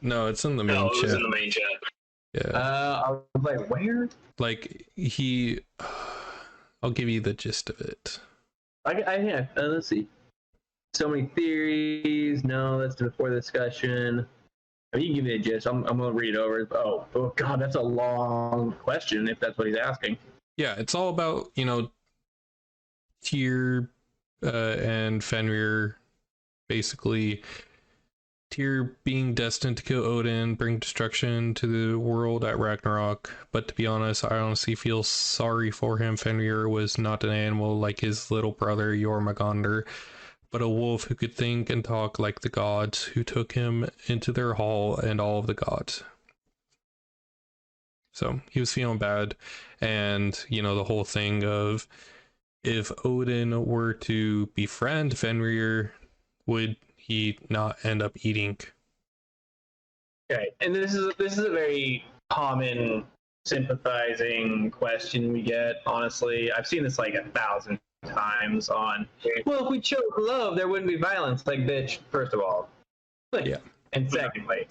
No, it's in the main No, it was chat. in the main chat. Yeah. I was like, where? Like I'll give you the gist of it. Yeah. Let's see. So many theories. No, that's before the discussion. You can give me a gist. I'm gonna read it over. Oh God, that's a long question. If that's what he's asking. Yeah, it's all about, you know, Tyr and Fenrir, basically. Tyr being destined to kill Odin, bring destruction to the world at Ragnarok. But to be honest, I honestly feel sorry for him. Fenrir was not an animal like his little brother Jormungandr, but a wolf who could think and talk like the gods, who took him into their hall and all of the gods. So he was feeling bad, and you know, the whole thing of if Odin were to befriend Fenrir, would he not end up eating? Okay, and this is a very common sympathizing question we get. Honestly, I've seen this like 1,000 times on. Well, if we chose love, there wouldn't be violence. Like, bitch. First of all, Yeah. And secondly,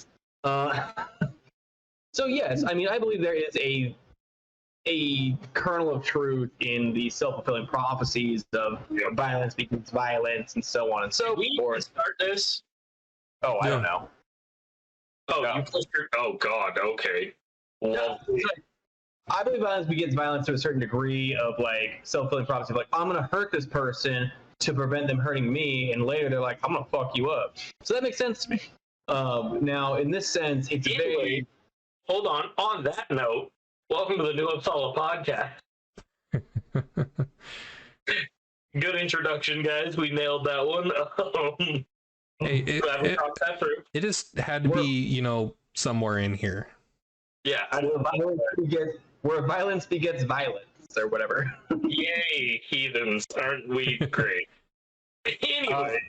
so yes, I mean, I believe there is a kernel of truth in the self-fulfilling prophecies of violence begets violence and so on and so forth. Start this? Oh, I don't know. Oh, you pushed your... Oh, God, okay. Well, I believe violence begets violence to a certain degree of like self-fulfilling prophecy. Like, I'm going to hurt this person to prevent them hurting me, and later they're like, I'm going to fuck you up. So that makes sense to me. Now, in this sense, it's very... Hold on. On that note, welcome to the New Uppsala podcast. Good introduction, guys. We nailed that one. Hey, it just had to be, you know, somewhere in here. Yeah. Where violence begets violence, or whatever. Yay, heathens. Aren't we great? Anyway.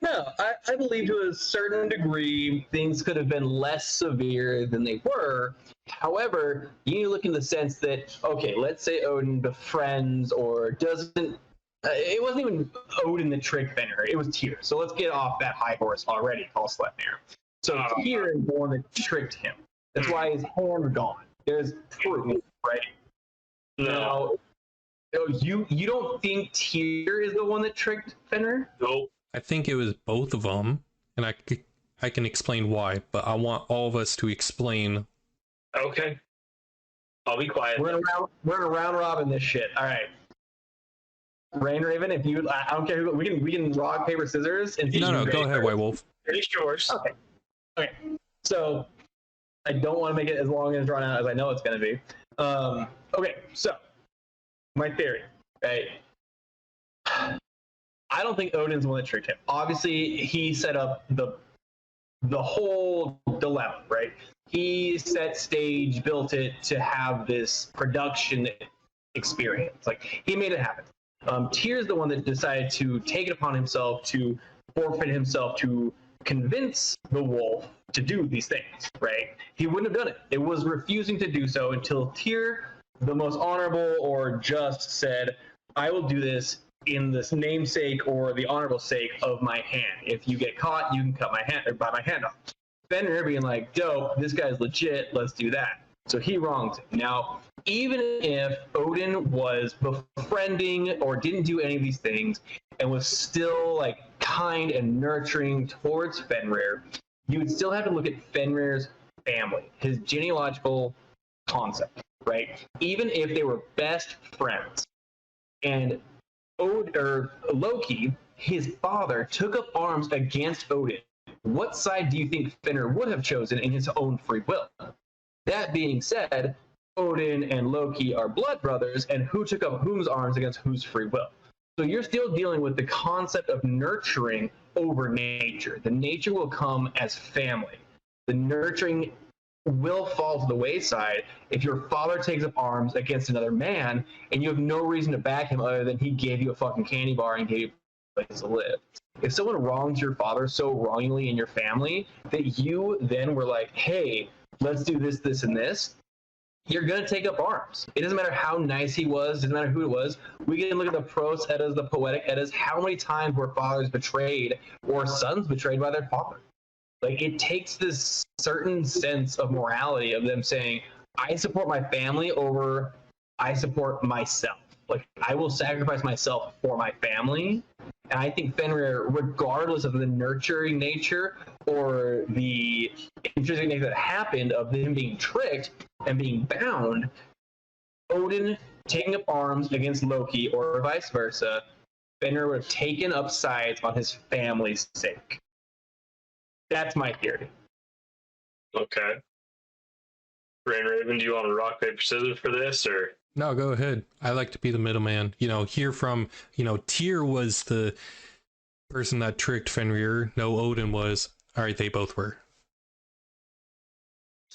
No, I believe to a certain degree things could have been less severe than they were. However, you need to look in the sense that, okay, let's say Odin befriends or doesn't. It wasn't even Odin that tricked Fenrir. It was Tyr. So let's get off that high horse already, called Sleipnir. So Tyr is the one that tricked him. That's why his hand's gone. There's proof, right? Now, you don't think Tyr is the one that tricked Fenrir? Nope. I think it was both of them, and I can explain why, but I want all of us to explain. Okay. I'll be quiet. We're in a round robin this shit. All right. Rain Raven, if you, I don't care who, we can rock paper scissors. And No, go ahead, White Wolf. Finish yours. Okay. So I don't want to make it as long and drawn out as I know it's going to be. Okay. So my theory, right? I don't think Odin's the one that tricked him. Obviously, he set up the whole dilemma, right? He set stage, built it to have this production experience. Like, he made it happen. Tyr's the one that decided to take it upon himself to forfeit himself to convince the wolf to do these things, right? He wouldn't have done it. It was refusing to do so until Tyr, the most honorable or just, said, I will do this in this namesake or the honorable sake of my hand. If you get caught, you can cut my hand or bite my hand off. Fenrir being like, dope, this guy's legit, let's do that. So he wronged him. Now, even if Odin was befriending or didn't do any of these things and was still like kind and nurturing towards Fenrir, you would still have to look at Fenrir's family, his genealogical concept, right? Even if they were best friends. And Loki, his father, took up arms against Odin. What side do you think Fenrir would have chosen in his own free will? That being said, Odin and Loki are blood brothers, and who took up whose arms against whose free will? So you're still dealing with the concept of nurturing over nature. The nature will come as family. The nurturing will fall to the wayside if your father takes up arms against another man and you have no reason to back him other than he gave you a fucking candy bar and gave you a place to live. If someone wrongs your father so wrongly in your family that you then were like, hey, let's do this, this, and this, you're going to take up arms. It doesn't matter how nice he was, doesn't matter who it was. We can look at the prose eddas, the poetic eddas. How many times were fathers betrayed or sons betrayed by their father? Like, it takes this certain sense of morality of them saying, I support my family over I support myself. Like, I will sacrifice myself for my family. And I think Fenrir, regardless of the nurturing nature or the interesting nature that happened of him being tricked and being bound, Odin taking up arms against Loki or vice versa, Fenrir would have taken up sides on his family's sake. That's my theory. Okay. Raven, do you want to rock, paper, scissors for this, or? No, go ahead. I like to be the middleman. Hear from, Tyr was the person that tricked Fenrir. No, Odin was. All right, they both were.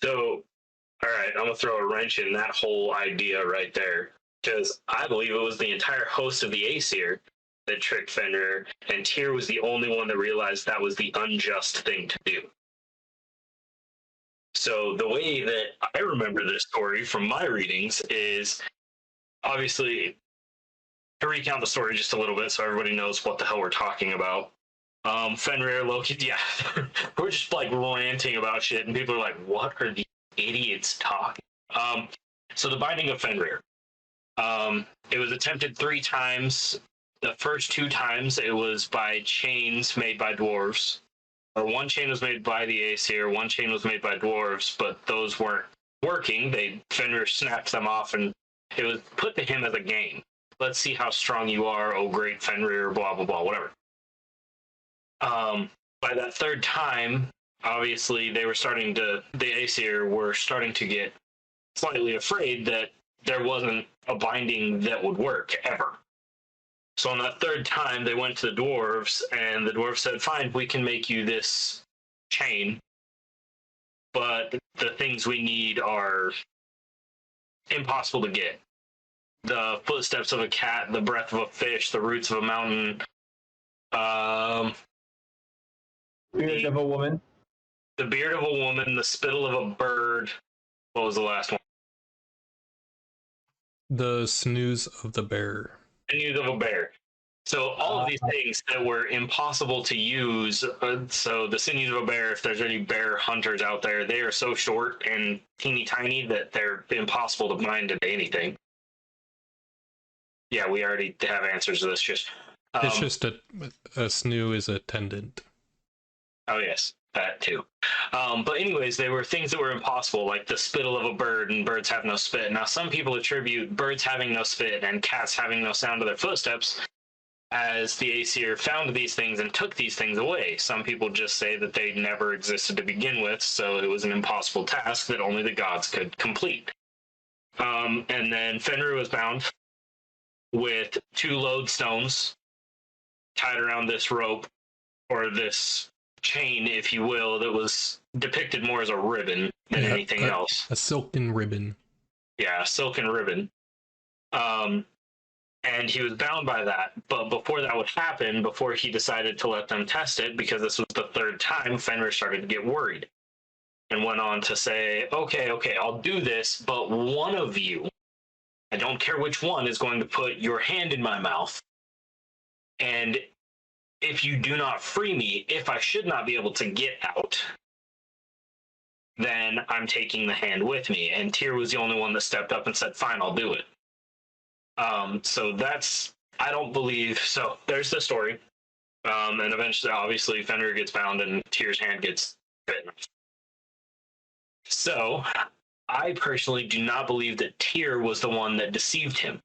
So, all right, I'm going to throw a wrench in that whole idea right there. Because I believe it was the entire host of the Aesir that tricked Fenrir, and Tyr was the only one that realized that was the unjust thing to do. So the way that I remember this story from my readings is, obviously, to recount the story just a little bit so everybody knows what the hell we're talking about. Fenrir, Loki, yeah, we're just like ranting about shit, and people are like, what are these idiots talking? So the binding of Fenrir. It was attempted 3 times. The first 2 times it was by chains made by dwarves. Or 1 chain was made by the Aesir, 1 chain was made by dwarves, but those weren't working. Fenrir snapped them off, and it was put to him as a game. Let's see how strong you are, oh great Fenrir, blah blah blah, whatever. By that 3rd time, obviously the Aesir were starting to get slightly afraid that there wasn't a binding that would work ever. So on that 3rd time, they went to the dwarves, and the dwarves said, fine, we can make you this chain, but the things we need are impossible to get. The footsteps of a cat, the breath of a fish, the roots of a mountain, Beard of a woman. the beard of a woman, the spittle of a bird. What was the last one? The snooze of the bear. The news of a bear. So all of these things that were impossible to use. So the sinews of a bear, if there's any bear hunters out there, they are so short and teeny tiny that they're impossible to bind into anything. Yeah, we already have answers to this. It's just a snoo is a tendon. Oh yes, that too. But anyways, they were things that were impossible, like the spittle of a bird, and birds have no spit. Now some people attribute birds having no spit and cats having no sound of their footsteps as the Aesir found these things and took these things away. Some people just say that they never existed to begin with, so it was an impossible task that only the gods could complete. And then Fenrir was bound with 2 lodestones tied around this rope, or this chain, if you will, that was depicted more as a ribbon than anything else. A silken ribbon. Yeah, a silken ribbon. And he was bound by that. But before that would happen, before he decided to let them test it, because this was the 3rd time, Fenrir started to get worried and went on to say, okay, I'll do this, but one of you, I don't care which one, is going to put your hand in my mouth. And if you do not free me, if I should not be able to get out, then I'm taking the hand with me. And Tyr was the only one that stepped up and said, fine, I'll do it. So that's, I don't believe, so there's the story. And eventually, obviously, Fenrir gets bound and Tyr's hand gets bitten. So I personally do not believe that Tyr was the one that deceived him.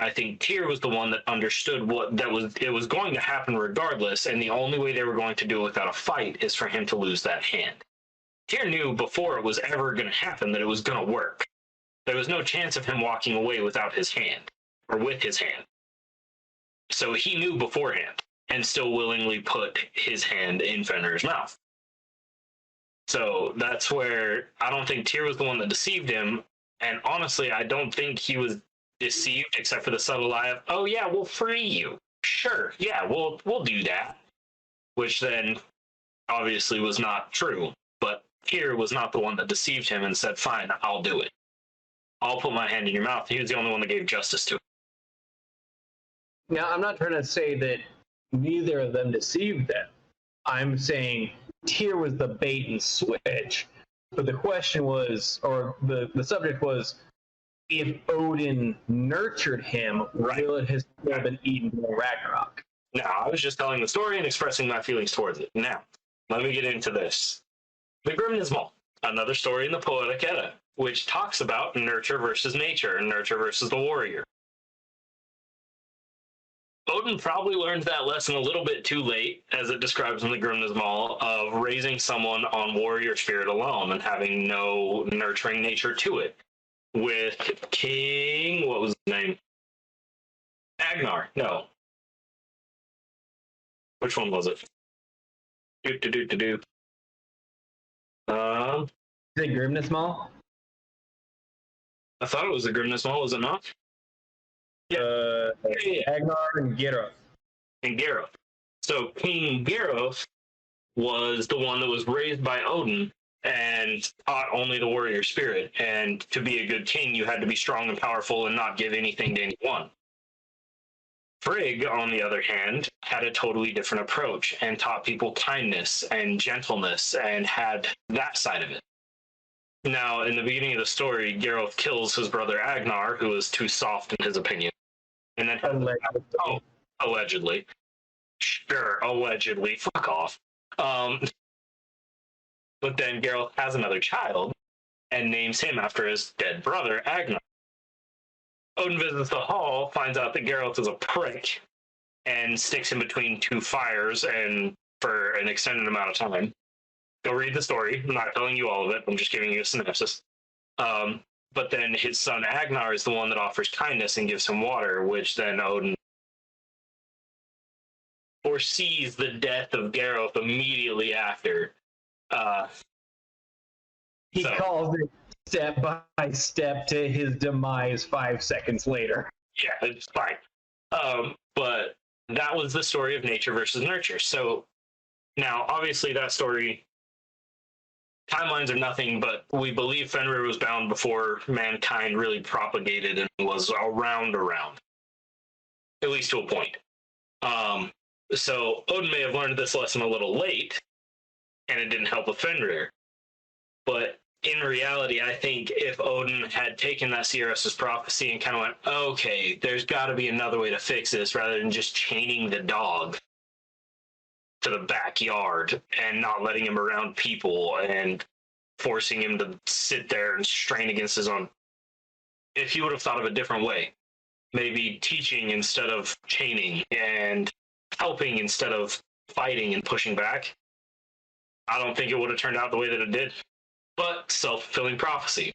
I think Tyr was the one that understood it was going to happen regardless, and the only way they were going to do it without a fight is for him to lose that hand. Tyr knew before it was ever going to happen that it was going to work. There was no chance of him walking away without his hand, or with his hand. So he knew beforehand, and still willingly put his hand in Fenrir's mouth. So that's where I don't think Tyr was the one that deceived him, and honestly, I don't think he was deceived except for the subtle lie of, oh yeah, we'll free you. Sure, yeah, we'll do that. Which then obviously was not true. But Tyr was not the one that deceived him and said, fine, I'll do it. I'll put my hand in your mouth. He was the only one that gave justice to it. Now, I'm not trying to say that neither of them deceived them. I'm saying Tyr was the bait and switch. But the question was, or the subject was, if Odin nurtured him, Right. will his soul been eaten by Ragnarok? Now, I was just telling the story and expressing my feelings towards it. Now, let me get into this. The Grimnismal, another story in the Poetic Edda, which talks about nurture versus nature and nurture versus the warrior. Odin probably learned that lesson a little bit too late, as it describes in the Grimnismal, of raising someone on warrior spirit alone and having no nurturing nature to it. With King, what was his name? Agnar. No. Which one was it? Do. The Grimnismal? I thought it was the Grimnismal, was it not? Yeah. Agnar and Geralt. And Gareth. So King Gareth was the one that was raised by Odin and taught only the warrior spirit. And to be a good king, you had to be strong and powerful and not give anything to anyone. Frigg, on the other hand, had a totally different approach and taught people kindness and gentleness and had that side of it. Now, in the beginning of the story, Geralt kills his brother Agnar, who was too soft in his opinion. And then allegedly. Sure, allegedly. Fuck off. But then Geralt has another child and names him after his dead brother, Agnar. Odin visits the hall, finds out that Geralt is a prick, and sticks him between two fires and for an extended amount of time. Go read the story. I'm not telling you all of it. I'm just giving you a synopsis. But then his son Agnar is the one that offers kindness and gives him water, which then Odin foresees the death of Geralt immediately after. He calls it step by step to his demise 5 seconds later. Yeah, it's fine. But that was the story of nature versus nurture. So now, obviously, that story, timelines are nothing, but we believe Fenrir was bound before mankind really propagated and was around, at least to a point. So Odin may have learned this lesson a little late, and it didn't help with Fenrir. But in reality, I think if Odin had taken that CRS's prophecy and kind of went, okay, there's got to be another way to fix this rather than just chaining the dog to the backyard and not letting him around people and forcing him to sit there and strain against his own. If he would have thought of a different way, maybe teaching instead of chaining and helping instead of fighting and pushing back, I don't think it would have turned out the way that it did. But self-fulfilling prophecy.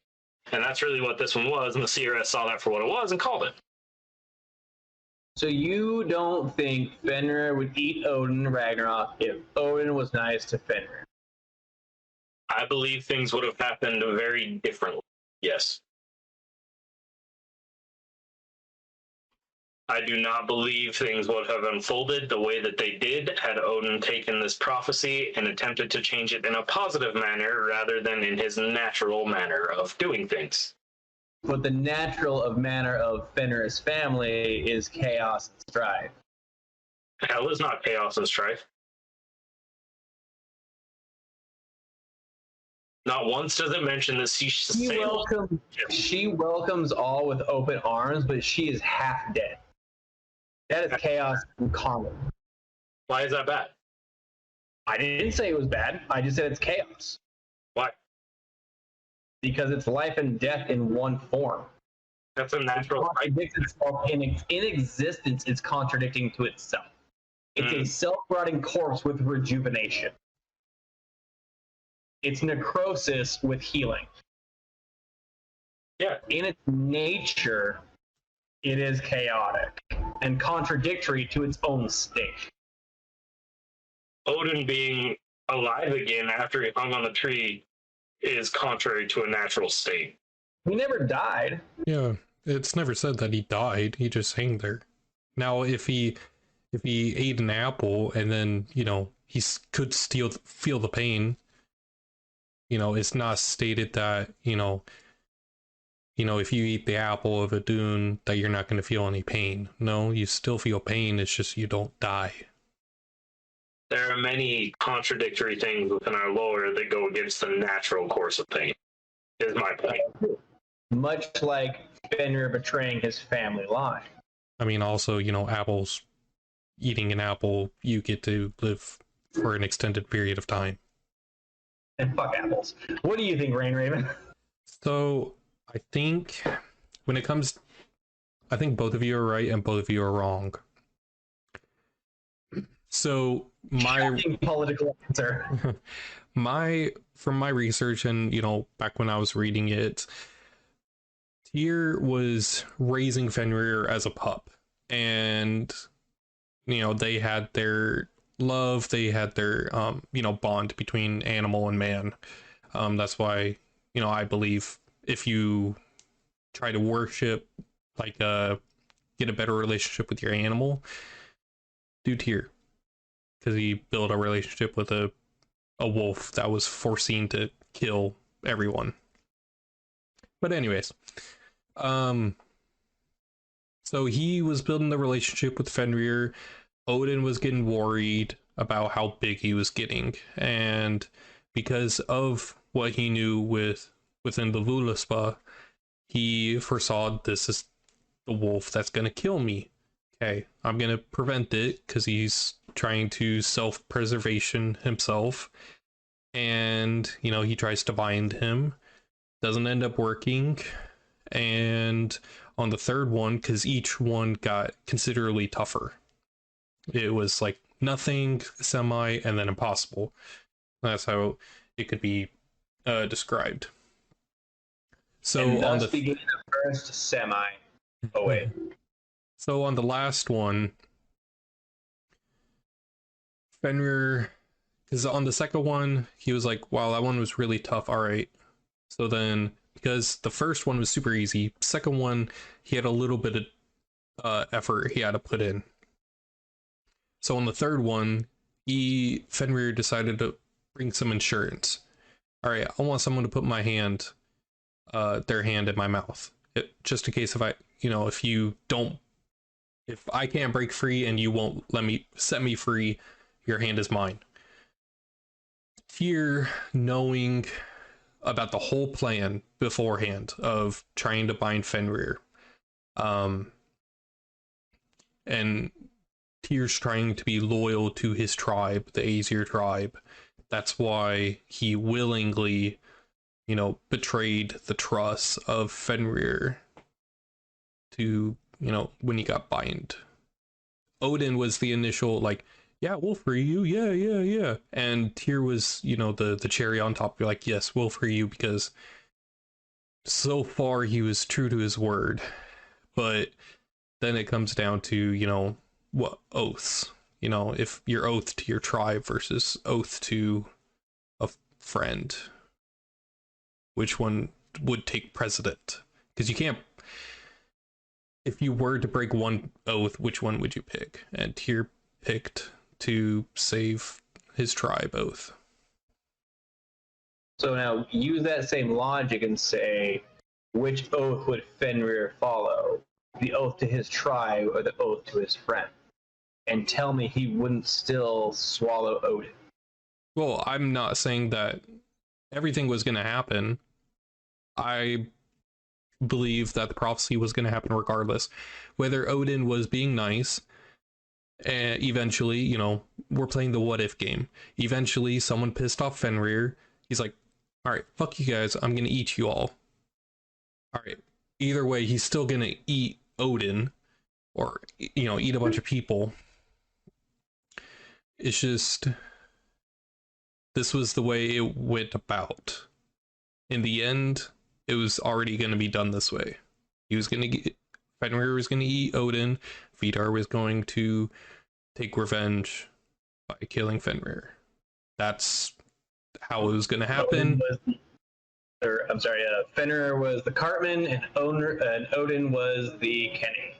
And that's really what this one was, and the CRS saw that for what it was and called it. So you don't think Fenrir would eat Odin Ragnarok if Odin was nice to Fenrir? I believe things would have happened very differently. Yes. I do not believe things would have unfolded the way that they did had Odin taken this prophecy and attempted to change it in a positive manner rather than in his natural manner of doing things. But the natural manner of Fenrir's family is chaos and strife. Hell is not chaos and strife. Not once does it mention this. She welcomes all with open arms, but she is half dead. That is chaos incarnate. Why is that bad? I didn't say it was bad. I just said it's chaos. Why? Because it's life and death in one form. That's a natural. In existence, it's contradicting to itself. It's a self-rotting corpse with rejuvenation. It's necrosis with healing. Yeah. In its nature, it is chaotic and contradictory to its own state. Odin being alive again after he hung on the tree is contrary to a natural state. He never died. Yeah, it's never said that he died. He just hung there. Now, if he ate an apple and then, he could still feel the pain, it's not stated that, if you eat the apple of a dune, that you're not going to feel any pain. No, you still feel pain. It's just you don't die. There are many contradictory things within our lore that go against the natural course of things, is my point. Much like Fenrir betraying his family line. I mean, also, apples, eating an apple, you get to live for an extended period of time. And fuck apples. What do you think, Rain Raven? So I think when it comes, I think both of you are right and both of you are wrong. So Shocking political answer. from my research and back when I was reading it, Tyr was raising Fenrir as a pup, and they had their love, they had their bond between animal and man. That's why I believe if you try to worship, like get a better relationship with your animal, do Tyr, because he built a relationship with a wolf that was foreseen to kill everyone. But anyways, so he was building the relationship with Fenrir. Odin was getting worried about how big he was getting, and because of what he knew within the Voluspa, he foresaw, this is the wolf that's going to kill me. Okay, I'm going to prevent it, because he's trying to self-preservation himself, and he tries to bind him, doesn't end up working. And on the third one, because each one got considerably tougher, it was like nothing, semi, and then impossible. That's how it could be described. So and on thus began the first semi. Oh wait. So on the last one, Fenrir, because on the second one, he was like, wow, that one was really tough. All right. So then, because the first one was super easy, second one, he had a little bit of effort he had to put in. So on the third one, Fenrir decided to bring some insurance. All right, I want someone to put their hand in my mouth, just in case if I can't break free and you won't set me free, your hand is mine. Here, knowing about the whole plan beforehand of trying to bind Fenrir, and Tyr's trying to be loyal to his tribe, the Aesir tribe. That's why he willingly, betrayed the trust of Fenrir to, when he got bind. Odin was the initial, like, yeah, we'll free you, yeah. And Tyr was, the cherry on top, like, yes, we'll free you, because so far he was true to his word. But then it comes down to, what oaths, if your oath to your tribe versus oath to a friend, which one would take precedent? Because you can't, if you were to break one oath, which one would you pick? And Tyr picked to save his tribe oath. So now use that same logic and say, which oath would Fenrir follow? The oath to his tribe or the oath to his friend? And tell me he wouldn't still swallow Odin. Well, I'm not saying that everything was going to happen. I believe that the prophecy was going to happen regardless. Whether Odin was being nice, and eventually, we're playing the what if game. Eventually, someone pissed off Fenrir. He's like, all right, fuck you guys. I'm going to eat you all. All right. Either way, he's still going to eat Odin, or, eat a bunch of people. It's just, this was the way it went about. In the end, it was already going to be done this way. Fenrir was going to eat Odin. Vidar was going to take revenge by killing Fenrir. That's how it was going to happen. Fenrir was the cartman, and Odin was the Kenny.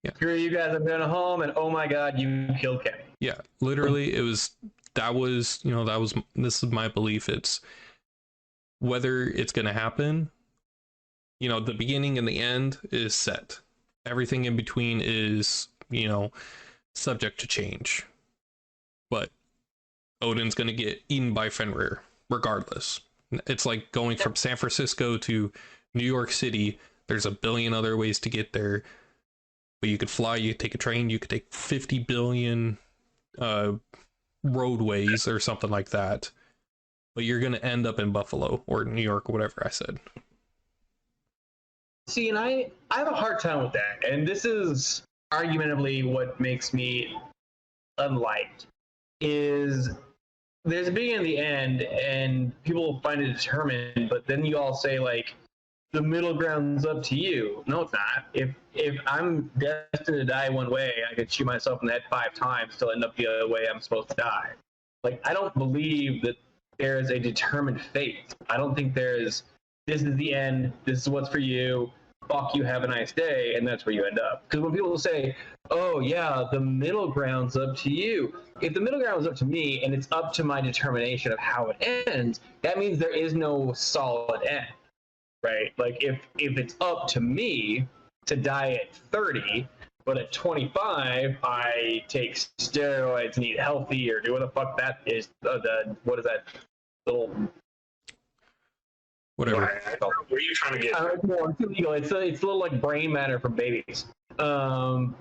Yeah. Screw you guys, I'm going home, and oh my god, you killed Kenny. Yeah, literally, this is my belief. It's whether it's going to happen, the beginning and the end is set. Everything in between is, subject to change. But Odin's going to get eaten by Fenrir regardless. It's like going from San Francisco to New York City. There's a billion other ways to get there, but you could fly, you could take a train, you could take 50 billion roadways or something like that, but you're going to end up in Buffalo or New York or whatever I said. See, and I have a hard time with that, and this is argumentably what makes me unliked, is there's a beginning and the end, and people find it determined, but then you all say, like, the middle ground's up to you. No, it's not. If I'm destined to die one way, I could shoot myself in the head 5 times till end up the other way I'm supposed to die. Like, I don't believe that there is a determined fate. I don't think there's, this is the end, this is what's for you, fuck you, have a nice day, and that's where you end up. Because when people say, oh yeah, the middle ground's up to you. If the middle ground was up to me and it's up to my determination of how it ends, that means there is no solid end. Right? Like, if it's up to me to die at 30, but at 25 I take steroids and eat healthy or do what the fuck that is, what is that little Whatever. What are you trying to get? No, it's illegal. It's a little like brain matter for babies. Stem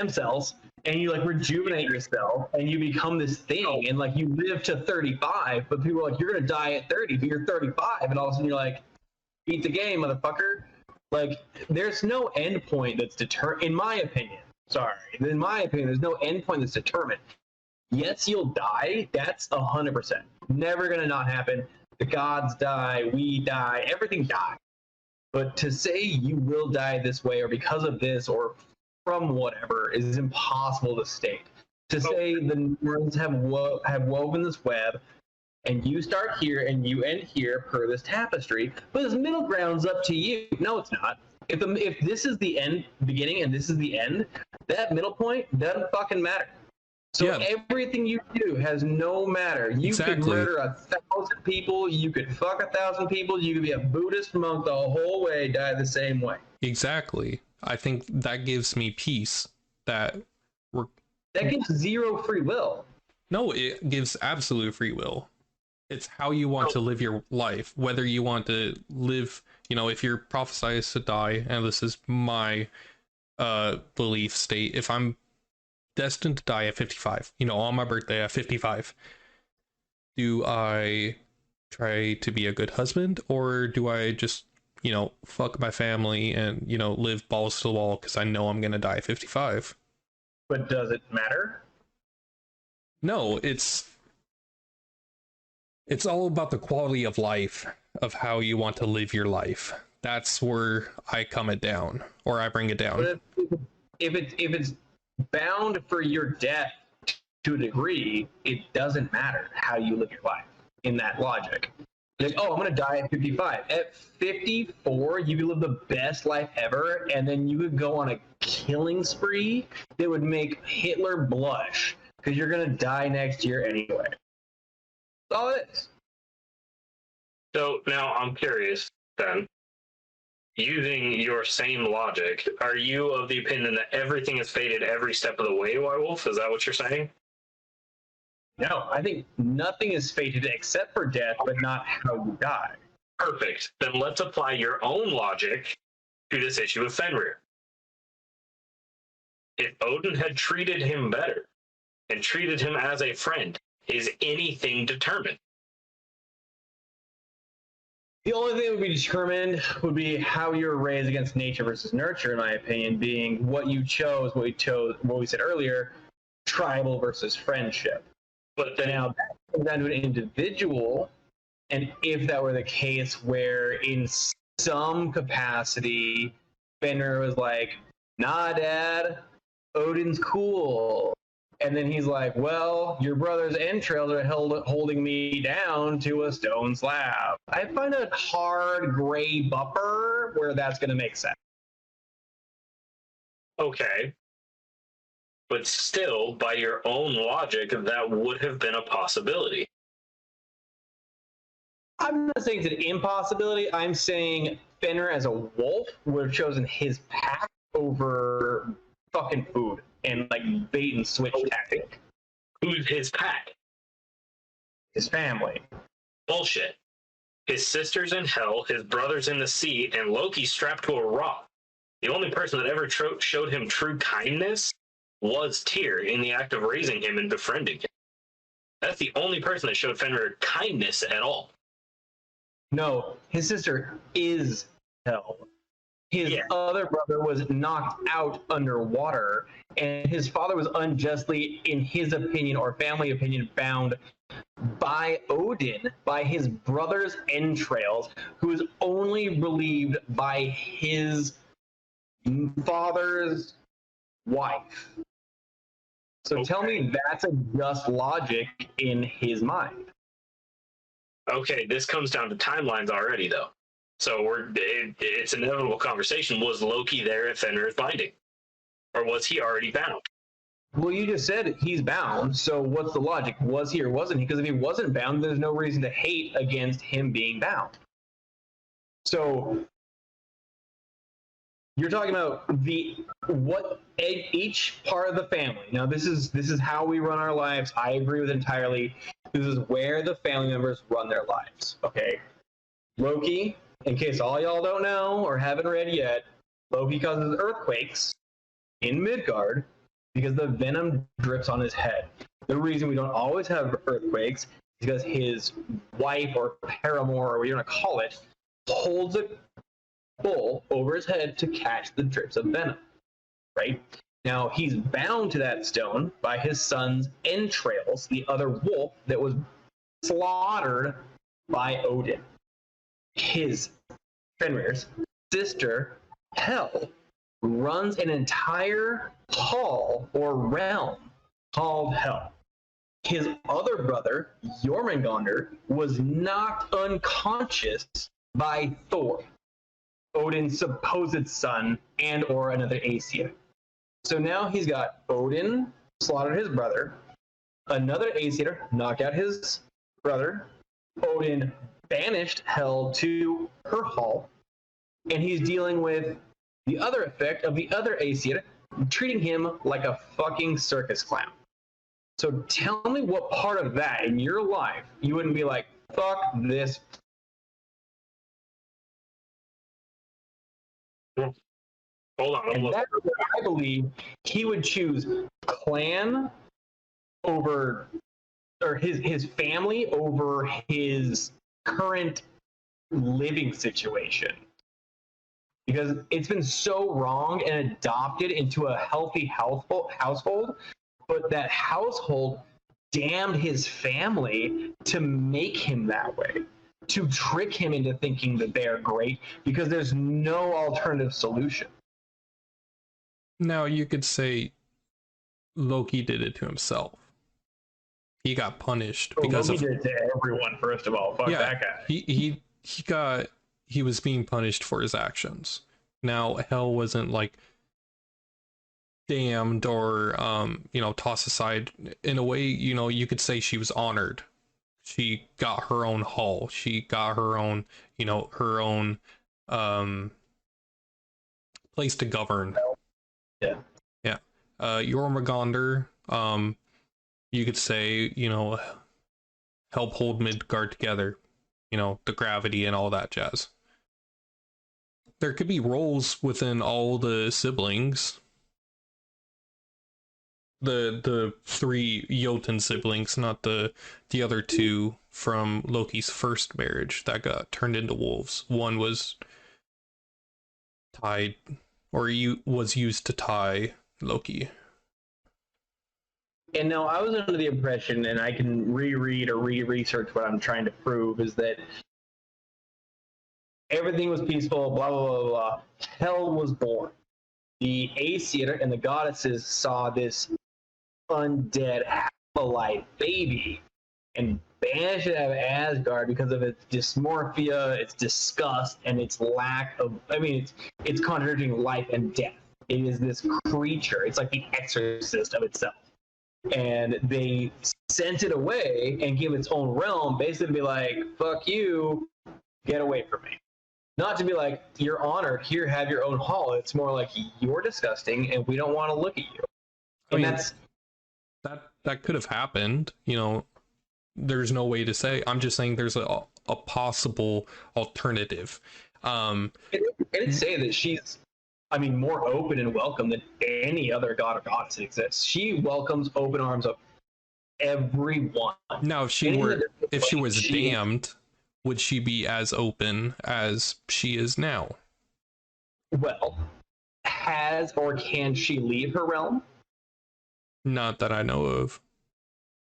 cells, and you like rejuvenate yourself and you become this thing, and like you live to 35, but people are like, you're gonna die at 30, but you're 35, and all of a sudden you're like, beat the game, motherfucker. Like, there's no end point that's in my opinion. In my opinion, there's no end point that's determined. Yes, you'll die. That's 100%. Never gonna not happen. The gods die, we die, everything dies. But to say you will die this way or because of this or from whatever is impossible to state. To say the worlds have woven this web, and you start here and you end here per this tapestry, but this middle ground's up to you. No, it's not. If this is the end, beginning, and this is the end, that middle point doesn't fucking matter. So everything you do has no matter. You could murder 1,000 people, you could fuck 1,000 people, you could be a Buddhist monk the whole way, die the same way. Exactly. I think that gives me peace. That gives zero free will. No, it gives absolute free will. It's how you want to live your life, whether you want to live, if you're prophesied to die, and this is my belief state, if I'm destined to die at 55, on my birthday at 55, do I try to be a good husband, or do I just, fuck my family and, live balls to the wall because I know I'm going to die at 55? But does it matter? No, it's all about the quality of life, of how you want to live your life. That's where I come it down, or I bring it down. But if it's bound for your death to a degree, it doesn't matter how you live your life in that logic. Like, oh, I'm going to die at 55. At 54, you could live the best life ever, and then you could go on a killing spree that would make Hitler blush, because you're going to die next year anyway. That's all it is. So now I'm curious then. Using your same logic, are you of the opinion that everything is fated every step of the way, Wirewolf? Is that what you're saying? No, I think nothing is fated except for death, but not how you die. Perfect. Then let's apply your own logic to this issue of Fenrir. If Odin had treated him better and treated him as a friend, is anything determined? The only thing that would be determined would be how you were raised against nature versus nurture, in my opinion, being what you chose, what we said earlier, tribal versus friendship. But then now that comes down to an individual, and if that were the case where in some capacity, Fenrir was like, nah, Dad, Odin's cool. And then he's like, well, your brother's entrails are holding me down to a stone slab. I find a hard gray buffer where that's going to make sense. Okay. But still, by your own logic, that would have been a possibility. I'm not saying it's an impossibility. I'm saying Fenrir as a wolf would have chosen his pack over fucking food and like bait and switch tactic. Who's his pack? his family. Bullshit. His sister's in hell, his brother's in the sea, and Loki's strapped to a rock. The only person that ever showed him true kindness was Tyr in the act of raising him and befriending him. That's the only person that showed Fenrir kindness at all. No, his sister is hell. His other brother was knocked out underwater, and his father was unjustly, in his opinion or family opinion, bound by Odin, by his brother's entrails, who is only relieved by his father's wife. So tell me that's a just logic in his mind. Okay, this comes down to timelines already, though. So it's an inevitable conversation. Was Loki there at Fenrir's binding? Or was he already bound? Well, you just said he's bound, so what's the logic? Was he or wasn't he? Because if he wasn't bound, there's no reason to hate against him being bound. So you're talking about each part of the family. Now, this is how we run our lives. I agree with it entirely. This is where the family members run their lives. Okay, Loki. In case all y'all don't know or haven't read yet, Loki causes earthquakes in Midgard because the venom drips on his head. The reason we don't always have earthquakes is because his wife or paramour, or what you want to call it, holds a bowl over his head to catch the drips of venom, right? Now, he's bound to that stone by his son's entrails, the other wolf that was slaughtered by Odin. His, Fenrir's, sister, Hel, runs an entire hall or realm called Hel. His other brother, Jormungandr, was knocked unconscious by Thor, Odin's supposed son, and or another Aesir. So now he's got Odin slaughtered his brother, another Aesir knocked out his brother, Odin banished Hel to her hall, and he's dealing with the other effect of the other Aesir treating him like a fucking circus clown. So tell me what part of that in your life you wouldn't be like, fuck this. Hold on. And that's where I believe he would choose clan over, or his family over his current living situation. Because it's been so wrong and adopted into a healthy household, but that household damned his family to make him that way, to trick him into thinking that they are great, because there's no alternative solution. Now, you could say Loki did it to himself. He got punished because Loki did it to everyone, first of all. Fuck that guy. He was being punished for his actions. Now, Hel wasn't like damned or tossed aside. In a way, you could say she was honored. She got her own hall. She got her own place to govern. Yeah. Jormungandr, you could say, help hold Midgard together. The gravity and all that jazz. There could be roles within all the siblings. The three Jotun siblings, not the other two from Loki's first marriage that got turned into wolves. One was tied, or was used to tie Loki. And now I was under the impression, and I can reread or re-research what I'm trying to prove, is that everything was peaceful, blah, blah, blah, blah. Hel was born. The Aesir and the goddesses saw this undead, half-alive baby and banished it out of Asgard because of its dysmorphia, its disgust, and its lack of, it's contradicting life and death. It is this creature. It's like the exorcist of itself. And they sent it away and gave its own realm, basically be like, fuck you, get away from me. Not to be like, you're honored, here, have your own hall. It's more like, you're disgusting and we don't want to look at you. And that could have happened, there's no way to say. I'm just saying there's a possible alternative. It didn't say that she's, I mean, more open and welcome than any other god or goddess that exists. She welcomes open arms of everyone. Now, if she Anything were, that- if she was she- damned, would she be as open as she is now? Well, has or can she leave her realm? Not that I know of.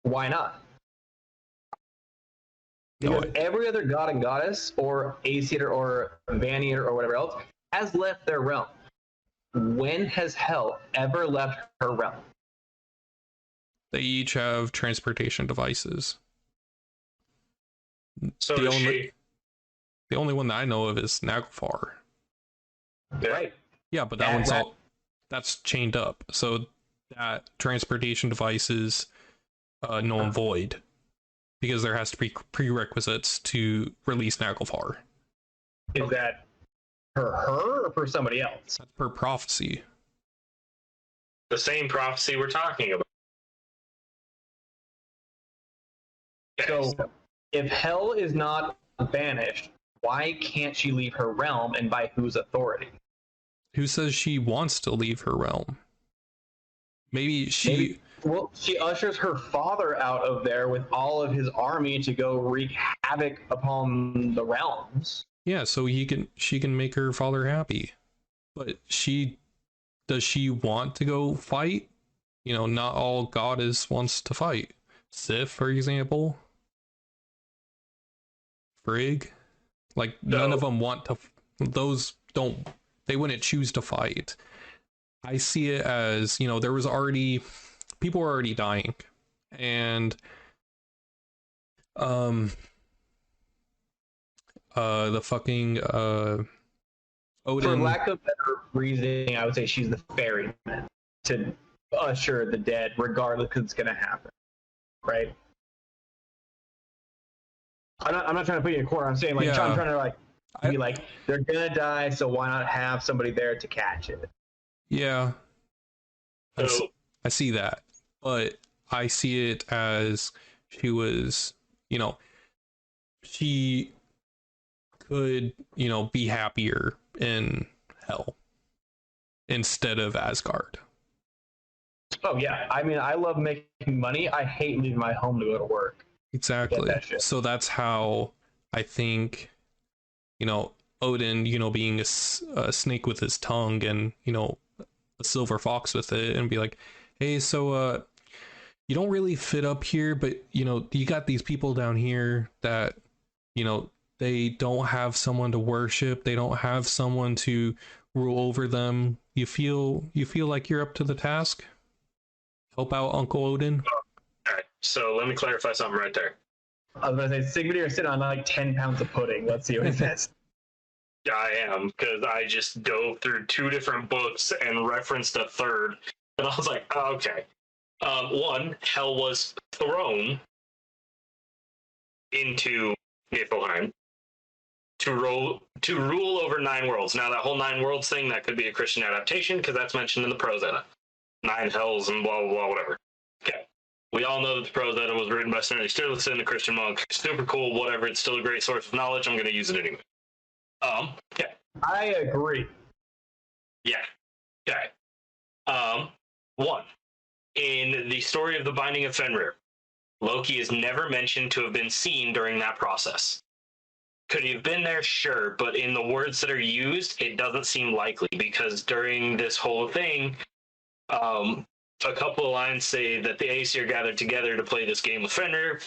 Why not? No, Because every other god and goddess, or Aesir or Vanir or whatever else, has left their realm. When has Hell ever left her realm? they each have transportation devices. So the is only she. the only one that I know of is Naglfar. Right. Yeah, but that one's all that's chained up. So that transportation device is null and void because there has to be prerequisites to release Naglfar. Is that for her or for somebody else? That's per prophecy. The same prophecy we're talking about. Okay, So if Hell is not banished, why can't she leave her realm, and by whose authority? Who says she wants to leave her realm? Maybe she. Well, she ushers her father out of there with all of his army to go wreak havoc upon the realms. Yeah, so she can make her father happy. But does she want to go fight? You know, not all goddess wants to fight. Sif, for example. Frigg. Like, none of them want to. Those don't. They wouldn't choose to fight. I see it as, you know, there was already. People were already dying. And. The fucking. Odin. For lack of better reasoning, I would say she's the ferryman to usher the dead, regardless, because it's going to happen, right? I'm not trying to put you in a corner. I'm saying, like, Yeah. I'm trying to, like, be like, they're going to die, so why not have somebody there to catch it? Yeah. so I see that. But I see it as she was, you know, she could, you know, be happier in Hell instead of Asgard. Oh, yeah. I mean, I love making money. I hate leaving my home to go to work. Exactly. That shit. So that's how I think, you know, Odin, you know, being a snake with his tongue and, you know, a silver fox with it and be like, hey, so you don't really fit up here, but, you know, you got these people down here that, you know, they don't have someone to worship, they don't have someone to rule over them. You feel like you're up to the task? Help out Uncle Odin? all right, so let me clarify something right there. I was going to say, Sigmund, you're sitting on like 10 pounds of pudding. Let's see what he says. I am, because I just dove through 2 different books and referenced a third, and I was like, oh, okay. One, Hell was thrown into Niflheim to rule over 9 worlds. Now, that whole 9 worlds thing, that could be a Christian adaptation, because that's mentioned in the Prose Edda. 9 hells and blah, blah, blah, whatever. Okay. We all know that the Prose Edda was written by Snorri Sturluson, a Christian monk. Super cool, whatever. It's still a great source of knowledge. I'm going to use it anyway. Yeah. I agree. Yeah. Okay. One. In the story of the Binding of Fenrir, Loki is never mentioned to have been seen during that process. Could he have been there? Sure, but in the words that are used, it doesn't seem likely, because during this whole thing, a couple of lines say that the Aesir gathered together to play this game with Fenrir,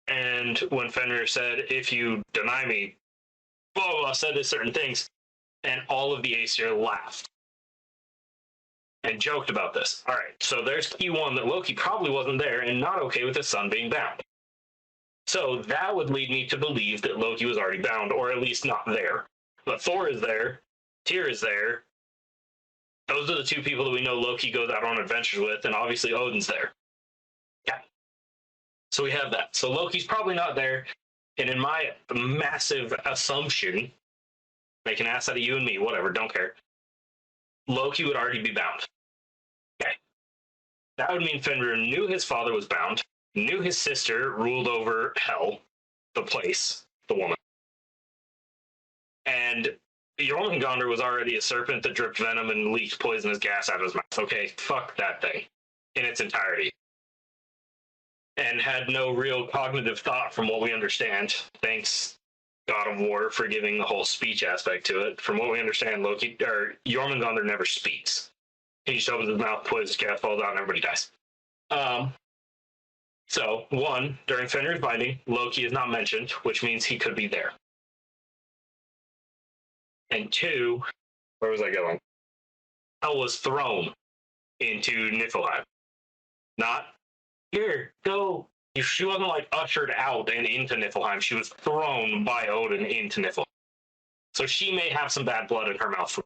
and when Fenrir said, if you deny me, blah, blah, blah, said this certain things, and all of the Aesir laughed and joked about this. All right, so there's key one, that Loki probably wasn't there and not okay with his son being bound. So that would lead me to believe that Loki was already bound, or at least not there. But Thor is there, Tyr is there. Those are the 2 people that we know Loki goes out on adventures with, and obviously Odin's there. Yeah. So we have that. So Loki's probably not there, and in my massive assumption, make an ass out of you and me, whatever, don't care, Loki would already be bound. Okay. That would mean Fenrir knew his father was bound, knew his sister ruled over Hell, the place, the woman. And Jormungandr was already a serpent that dripped venom and leaked poisonous gas out of his mouth. Okay, fuck that thing in its entirety. And had no real cognitive thought from what we understand. Thanks, God of War, for giving the whole speech aspect to it. From what we understand, Jormungandr never speaks. He just opens his mouth, poisonous gas falls out, and everybody dies. So, one, during Fenrir's binding, Loki is not mentioned, which means he could be there. And two, where was I going? Hell was thrown into Niflheim. Not, here, go. She wasn't like ushered out and into Niflheim. She was thrown by Odin into Niflheim. So she may have some bad blood in her mouth.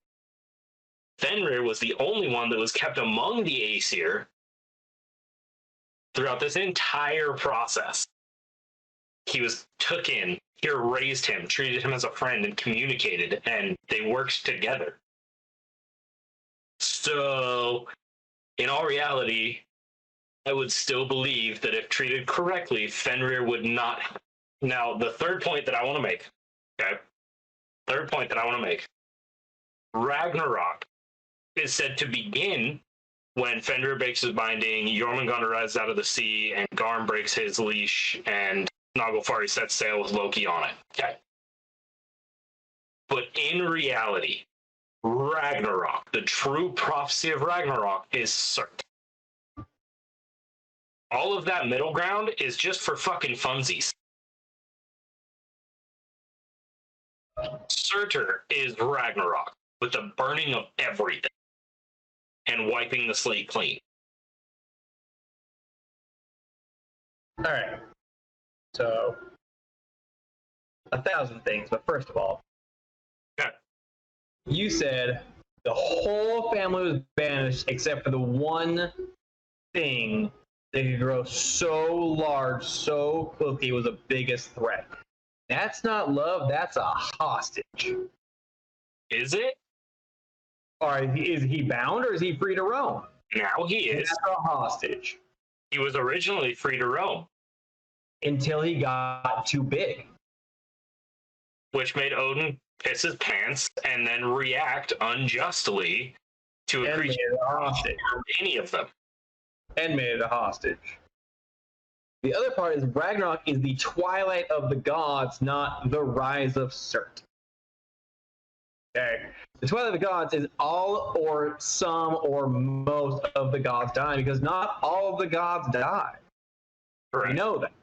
Fenrir was the only one that was kept among the Aesir throughout this entire process. He was took in, here raised him, treated him as a friend, and communicated, and they worked together. So, in all reality, I would still believe that if treated correctly, Fenrir would not. Now, the third point that I want to make, okay? Ragnarok is said to begin when Fenrir breaks his binding, Jormungandr rises out of the sea, and Garm breaks his leash, and Naglfari sets sail with Loki on it. Okay. But in reality, Ragnarok, the true prophecy of Ragnarok, is Surt. All of that middle ground is just for fucking funsies. Surtur is Ragnarok, with the burning of everything and wiping the slate clean. All right. So, 1,000 things, but first of all, Okay. You said the whole family was banished except for the one thing that could grow so large so quickly was the biggest threat. That's not love, that's a hostage. Is it? Or is he bound or is he free to roam? Now he is. That's a hostage. He was originally free to roam, Until he got too big. which made Odin piss his pants and then react unjustly to a And creature made it a hostage. or any of them. And made it a hostage. The other part is Ragnarok is the twilight of the gods, not the rise of Surt. Okay. The twilight of the gods is all or some or most of the gods dying, because not all of the gods die. Correct. We know that.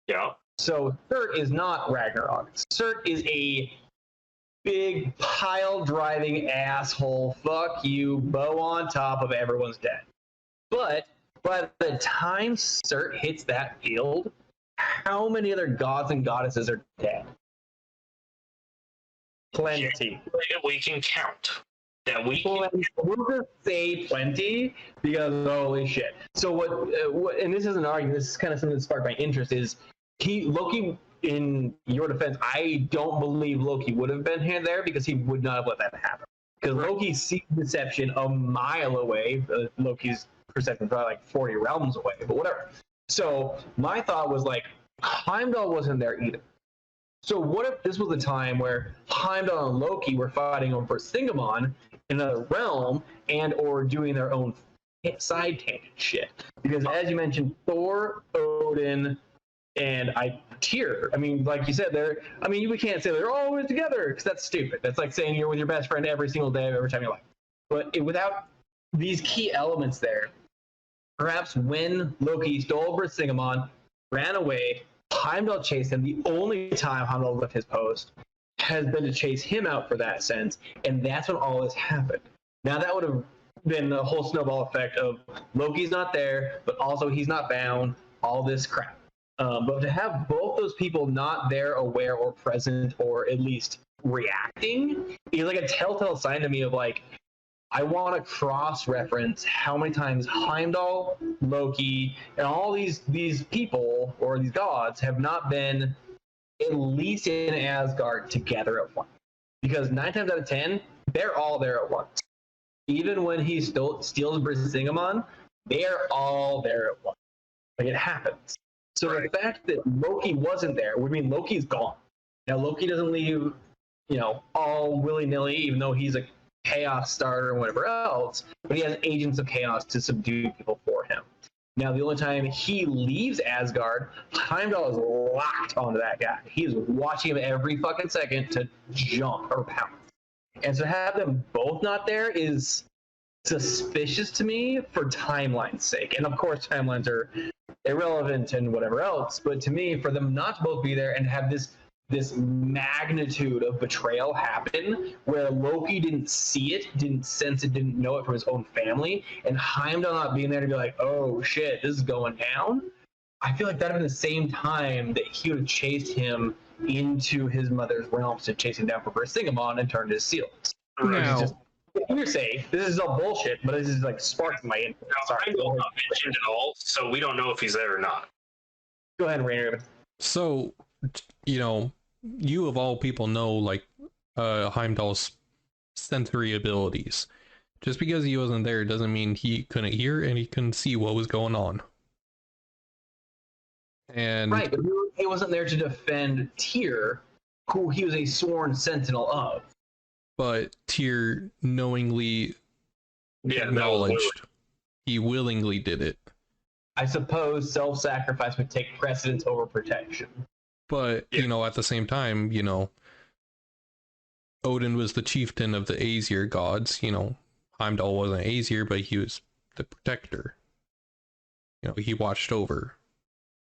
Yeah. So Surt is not Ragnarok. Surt is a big pile driving asshole. Fuck you, bow on top of everyone's dead. But by the time Surt hits that field, how many other gods and goddesses are dead? Plenty. We can count. That we can. Plenty. We'll just say plenty because holy shit. So what? And this is an argument. This is kind of something that sparked my interest. Is Loki? In your defense, I don't believe Loki would have been here there because he would not have let that happen. Because Loki sees deception a mile away. Loki's perception is probably like 40 realms away, but whatever. So my thought was like, Heimdall wasn't there either. So what if this was a time where Heimdall and Loki were fighting over Singamon in another realm and or doing their own side tangent shit? Because as you mentioned, Thor, Odin, and Tyr. I mean, like you said, we can't say they're always together because that's stupid. That's like saying you're with your best friend every single day of every time you like. But without these key elements there, perhaps when Loki stole Brisingamon, ran away, Heimdall chased him. The only time Heimdall left his post has been to chase him out for that sense, and that's when all this happened. Now that would have been the whole snowball effect of Loki's not there, but also he's not bound. All this crap. But to have both those people not there, aware or present, or at least reacting, is like a telltale sign to me of like, I want to cross-reference how many times Heimdall, Loki, and all these people or these gods have not been at least in Asgard together at once. Because 9 times out of 10, they're all there at once. Even when he steals Brisingamon, they are all there at once. Like, it happens. So Right. the fact that Loki wasn't there would mean Loki's gone. Now, Loki doesn't leave, all willy-nilly, even though he's a chaos starter and whatever else, but he has agents of chaos to subdue people for him. Now, the only time he leaves Asgard, Heimdall is locked onto that guy. He is watching him every fucking second to jump or pounce. And so to have them both not there is suspicious to me for timeline's sake. And of course, timelines are irrelevant and whatever else. But to me, for them not to both be there and have this magnitude of betrayal happen where Loki didn't see it, didn't sense it, didn't know it from his own family, and Heimdall not being there to be like, oh shit, this is going down. I feel like that would have been the same time that he would have chased him into his mother's realms to chase him down for Versingamon and turned his seals. Now, Just hearsay. This is all bullshit, but this is like sparking my info. Now, Heimdall's not mentioned at all, so we don't know if he's there or not. Go ahead, Rainer. so, you of all people know, like, Heimdall's sensory abilities. Just because he wasn't there doesn't mean he couldn't hear and he couldn't see what was going on. And Right, but he wasn't there to defend Tyr, who he was a sworn sentinel of. but Tyr knowingly acknowledged he willingly did it. I suppose self-sacrifice would take precedence over protection. But, at the same time, Odin was the chieftain of the Aesir gods. Heimdall wasn't Aesir, but he was the protector. He watched over.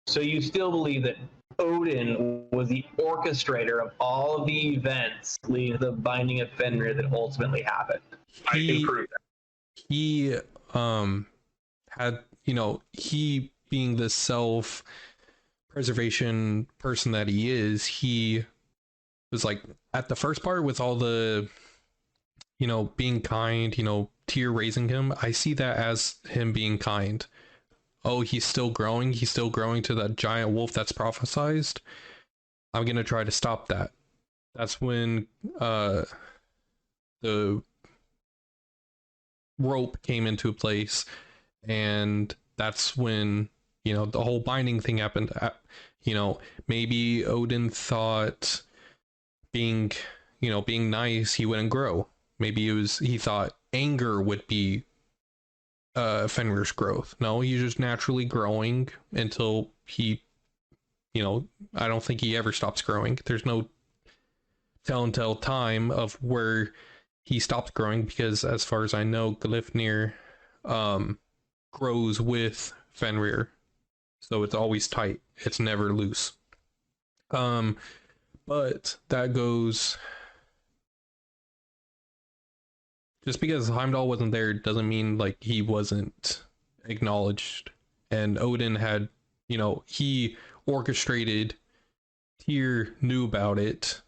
So you still believe that Odin was the orchestrator of all of the events leading to the binding of Fenrir that ultimately happened? I can prove that. He had, he being the self-preservation person that he is, he was like at the first part with all the, being kind, Tyr raising him. I see that as him being kind. Oh, he's still growing to that giant wolf that's prophesized. I'm gonna try to stop that. That's when the rope came into place, and that's when the whole binding thing happened. Maybe Odin thought being nice, he wouldn't grow. Maybe he thought anger would be Fenrir's growth. No, he's just naturally growing until he, I don't think he ever stops growing. There's no tell time of where he stops growing, because as far as I know, Glyfnir grows with Fenrir, so it's always tight. It's never loose. But that goes. Just because Heimdall wasn't there doesn't mean like he wasn't acknowledged. And Odin had, he orchestrated, Tyr knew about it,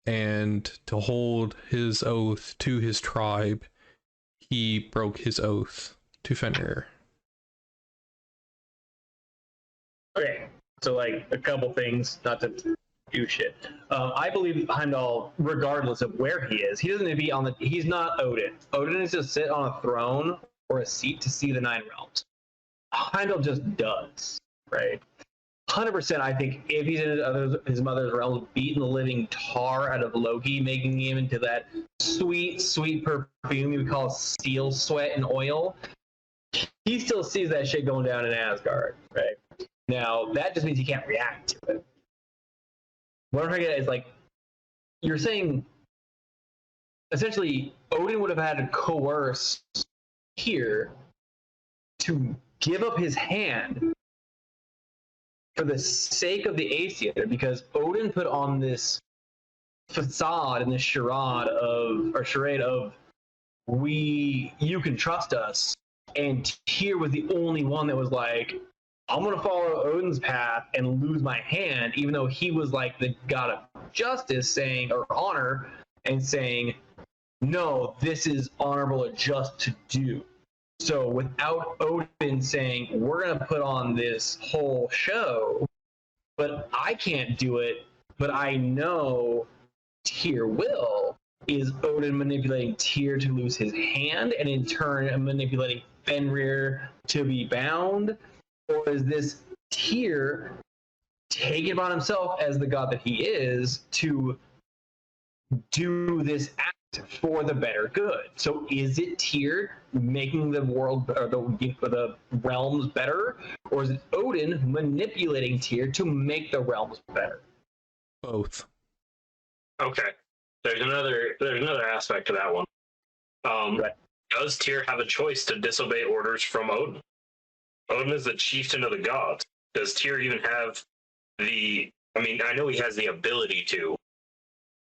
and to hold his oath to his tribe, he broke his oath to Fenrir. Okay, so like a couple things, not to do shit. I believe Heimdall, regardless of where he is, he doesn't need to be he's not Odin. Odin is to sit on a throne or a seat to see the nine realms. Heimdall just does, right? 100%, I think if he's in his mother's realms, beating the living tar out of Loki, making him into that sweet, sweet perfume you call steel sweat and oil, he still sees that shit going down in Asgard, right? Now, that just means he can't react to it. What I'm trying to get at is, like, you're saying, essentially, Odin would have had to coerce Tyr to give up his hand for the sake of the Aesir, because Odin put on this facade and this charade of you can trust us, and Tyr was the only one that was like, I'm gonna follow Odin's path and lose my hand, even though he was like the god of justice, saying, or honor, and saying, no, this is honorable and just to do. So without Odin saying, we're gonna put on this whole show, but I can't do it, but I know Tyr will, is Odin manipulating Tyr to lose his hand, and in turn manipulating Fenrir to be bound? Or is this Tyr taking upon himself as the god that he is to do this act for the better good? So is it Tyr making the world or the realms better, or is it Odin manipulating Tyr to make the realms better? Both. Okay. There's another aspect to that one. Right. Does Tyr have a choice to disobey orders from Odin? Odin is the chieftain of the gods. Does Tyr even have the? I mean, I know he has the ability to,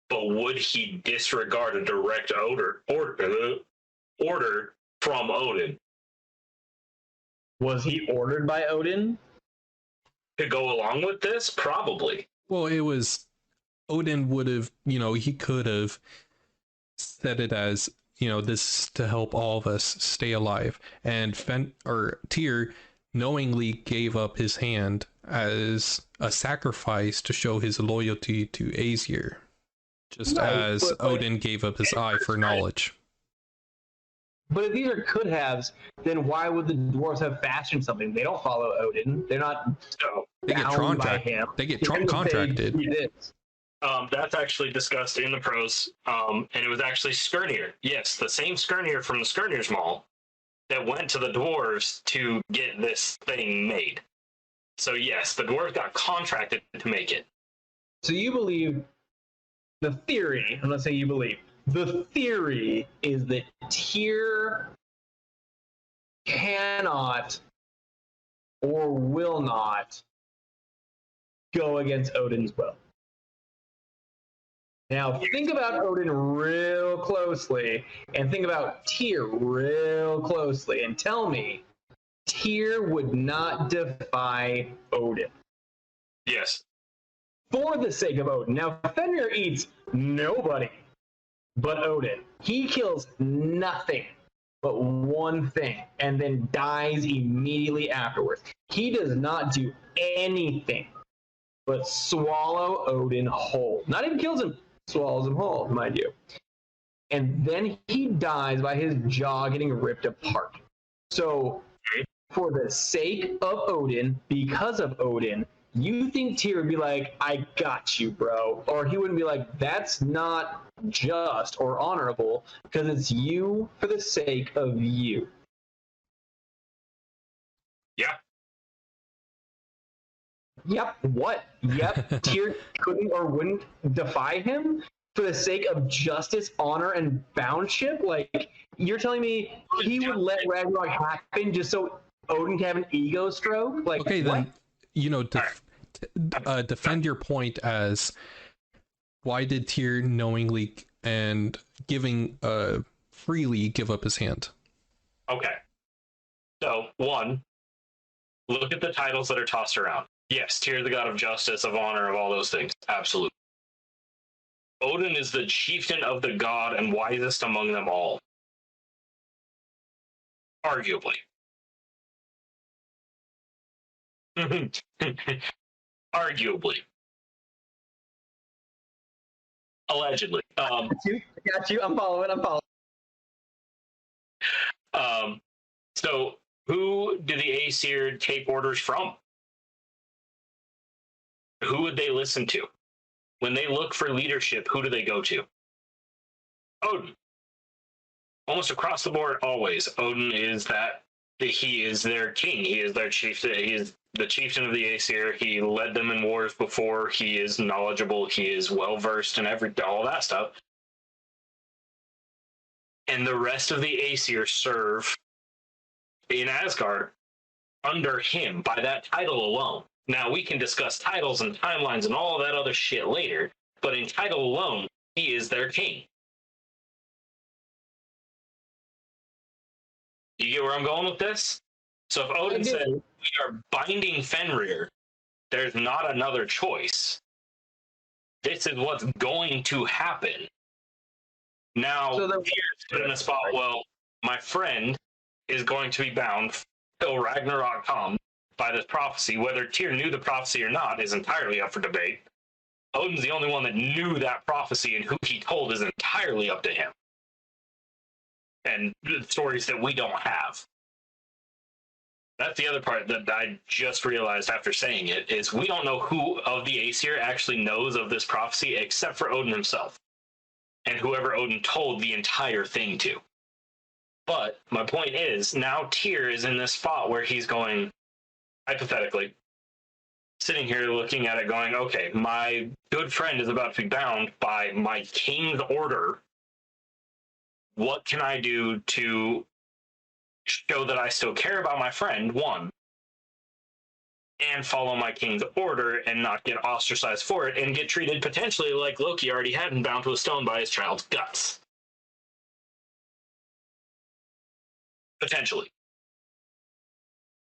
but would he disregard a direct order from Odin Was he ordered by Odin? to go along with this? Probably. Well, it was Odin would have, he could have said it as, this is to help all of us stay alive. And Tyr knowingly gave up his hand as a sacrifice to show his loyalty to Aesir, just as Odin gave up his eye for knowledge. But if these are could-haves, then why would the dwarves have fashioned something? They don't follow Odin. They're not. They get contracted. They get contracted. That's actually discussed in the prose, and it was actually Skirnir. Yes, the same Skirnir from the Skirnir's Maul that went to the dwarves to get this thing made. So yes, the dwarves got contracted to make it. So you believe the theory? I'm not saying you believe. The theory is that Tyr cannot or will not go against Odin's will. Now, think about Odin real closely, and think about Tyr real closely, and tell me, Tyr would not defy Odin. Yes. For the sake of Odin. Now, Fenrir eats nobody but Odin. He kills nothing but one thing, and then dies immediately afterwards. He does not do anything but swallow Odin whole. Not even kills him, swallows him whole, mind you. And then he dies by his jaw getting ripped apart. So, for the sake of Odin, because of Odin, you think Tyr would be like, I got you, bro. Or he wouldn't be like, that's not just or honorable, because it's you for the sake of you. Yeah. Yep. What? Yep. Tyr couldn't or wouldn't defy him for the sake of justice, honor, and boundship? Like, you're telling me he would let Ragnarok happen just so Odin can have an ego stroke? Like, okay, what? then, defend your point as why did Tyr knowingly and freely give up his hand? Okay. So, one, look at the titles that are tossed around. Yes, Tyr, the god of justice, of honor, of all those things. Absolutely. Odin is the chieftain of the god and wisest among them all. Arguably. Arguably. Allegedly. I got you. I'm following. So, who do the Aesir take orders from? Who would they listen to? When they look for leadership, who do they go to? Odin. Almost across the board, always. Odin is that. He is their king. He is their chieftain. He is the chieftain of the Aesir. He led them in wars before. He is knowledgeable. He is well versed in all that stuff. And the rest of the Aesir serve in Asgard under him by that title alone. Now, we can discuss titles and timelines and all that other shit later, but in title alone, he is their king. You get where I'm going with this? So if Odin said, we are binding Fenrir, there's not another choice. This is what's going to happen. Now, so here's put in a spot, well, my friend is going to be bound till Ragnarok comes by this prophecy. Whether Tyr knew the prophecy or not is entirely up for debate. Odin's the only one that knew that prophecy, and who he told is entirely up to him. And stories that we don't have. That's the other part that I just realized after saying it, is we don't know who of the Aesir actually knows of this prophecy except for Odin himself. And whoever Odin told the entire thing to. But my point is, now Tyr is in this spot where he's going, hypothetically, sitting here looking at it going, okay, my good friend is about to be bound by my king's order. What can I do to show that I still care about my friend, one, and follow my king's order and not get ostracized for it and get treated potentially like Loki already had and bound to a stone by his child's guts? Potentially.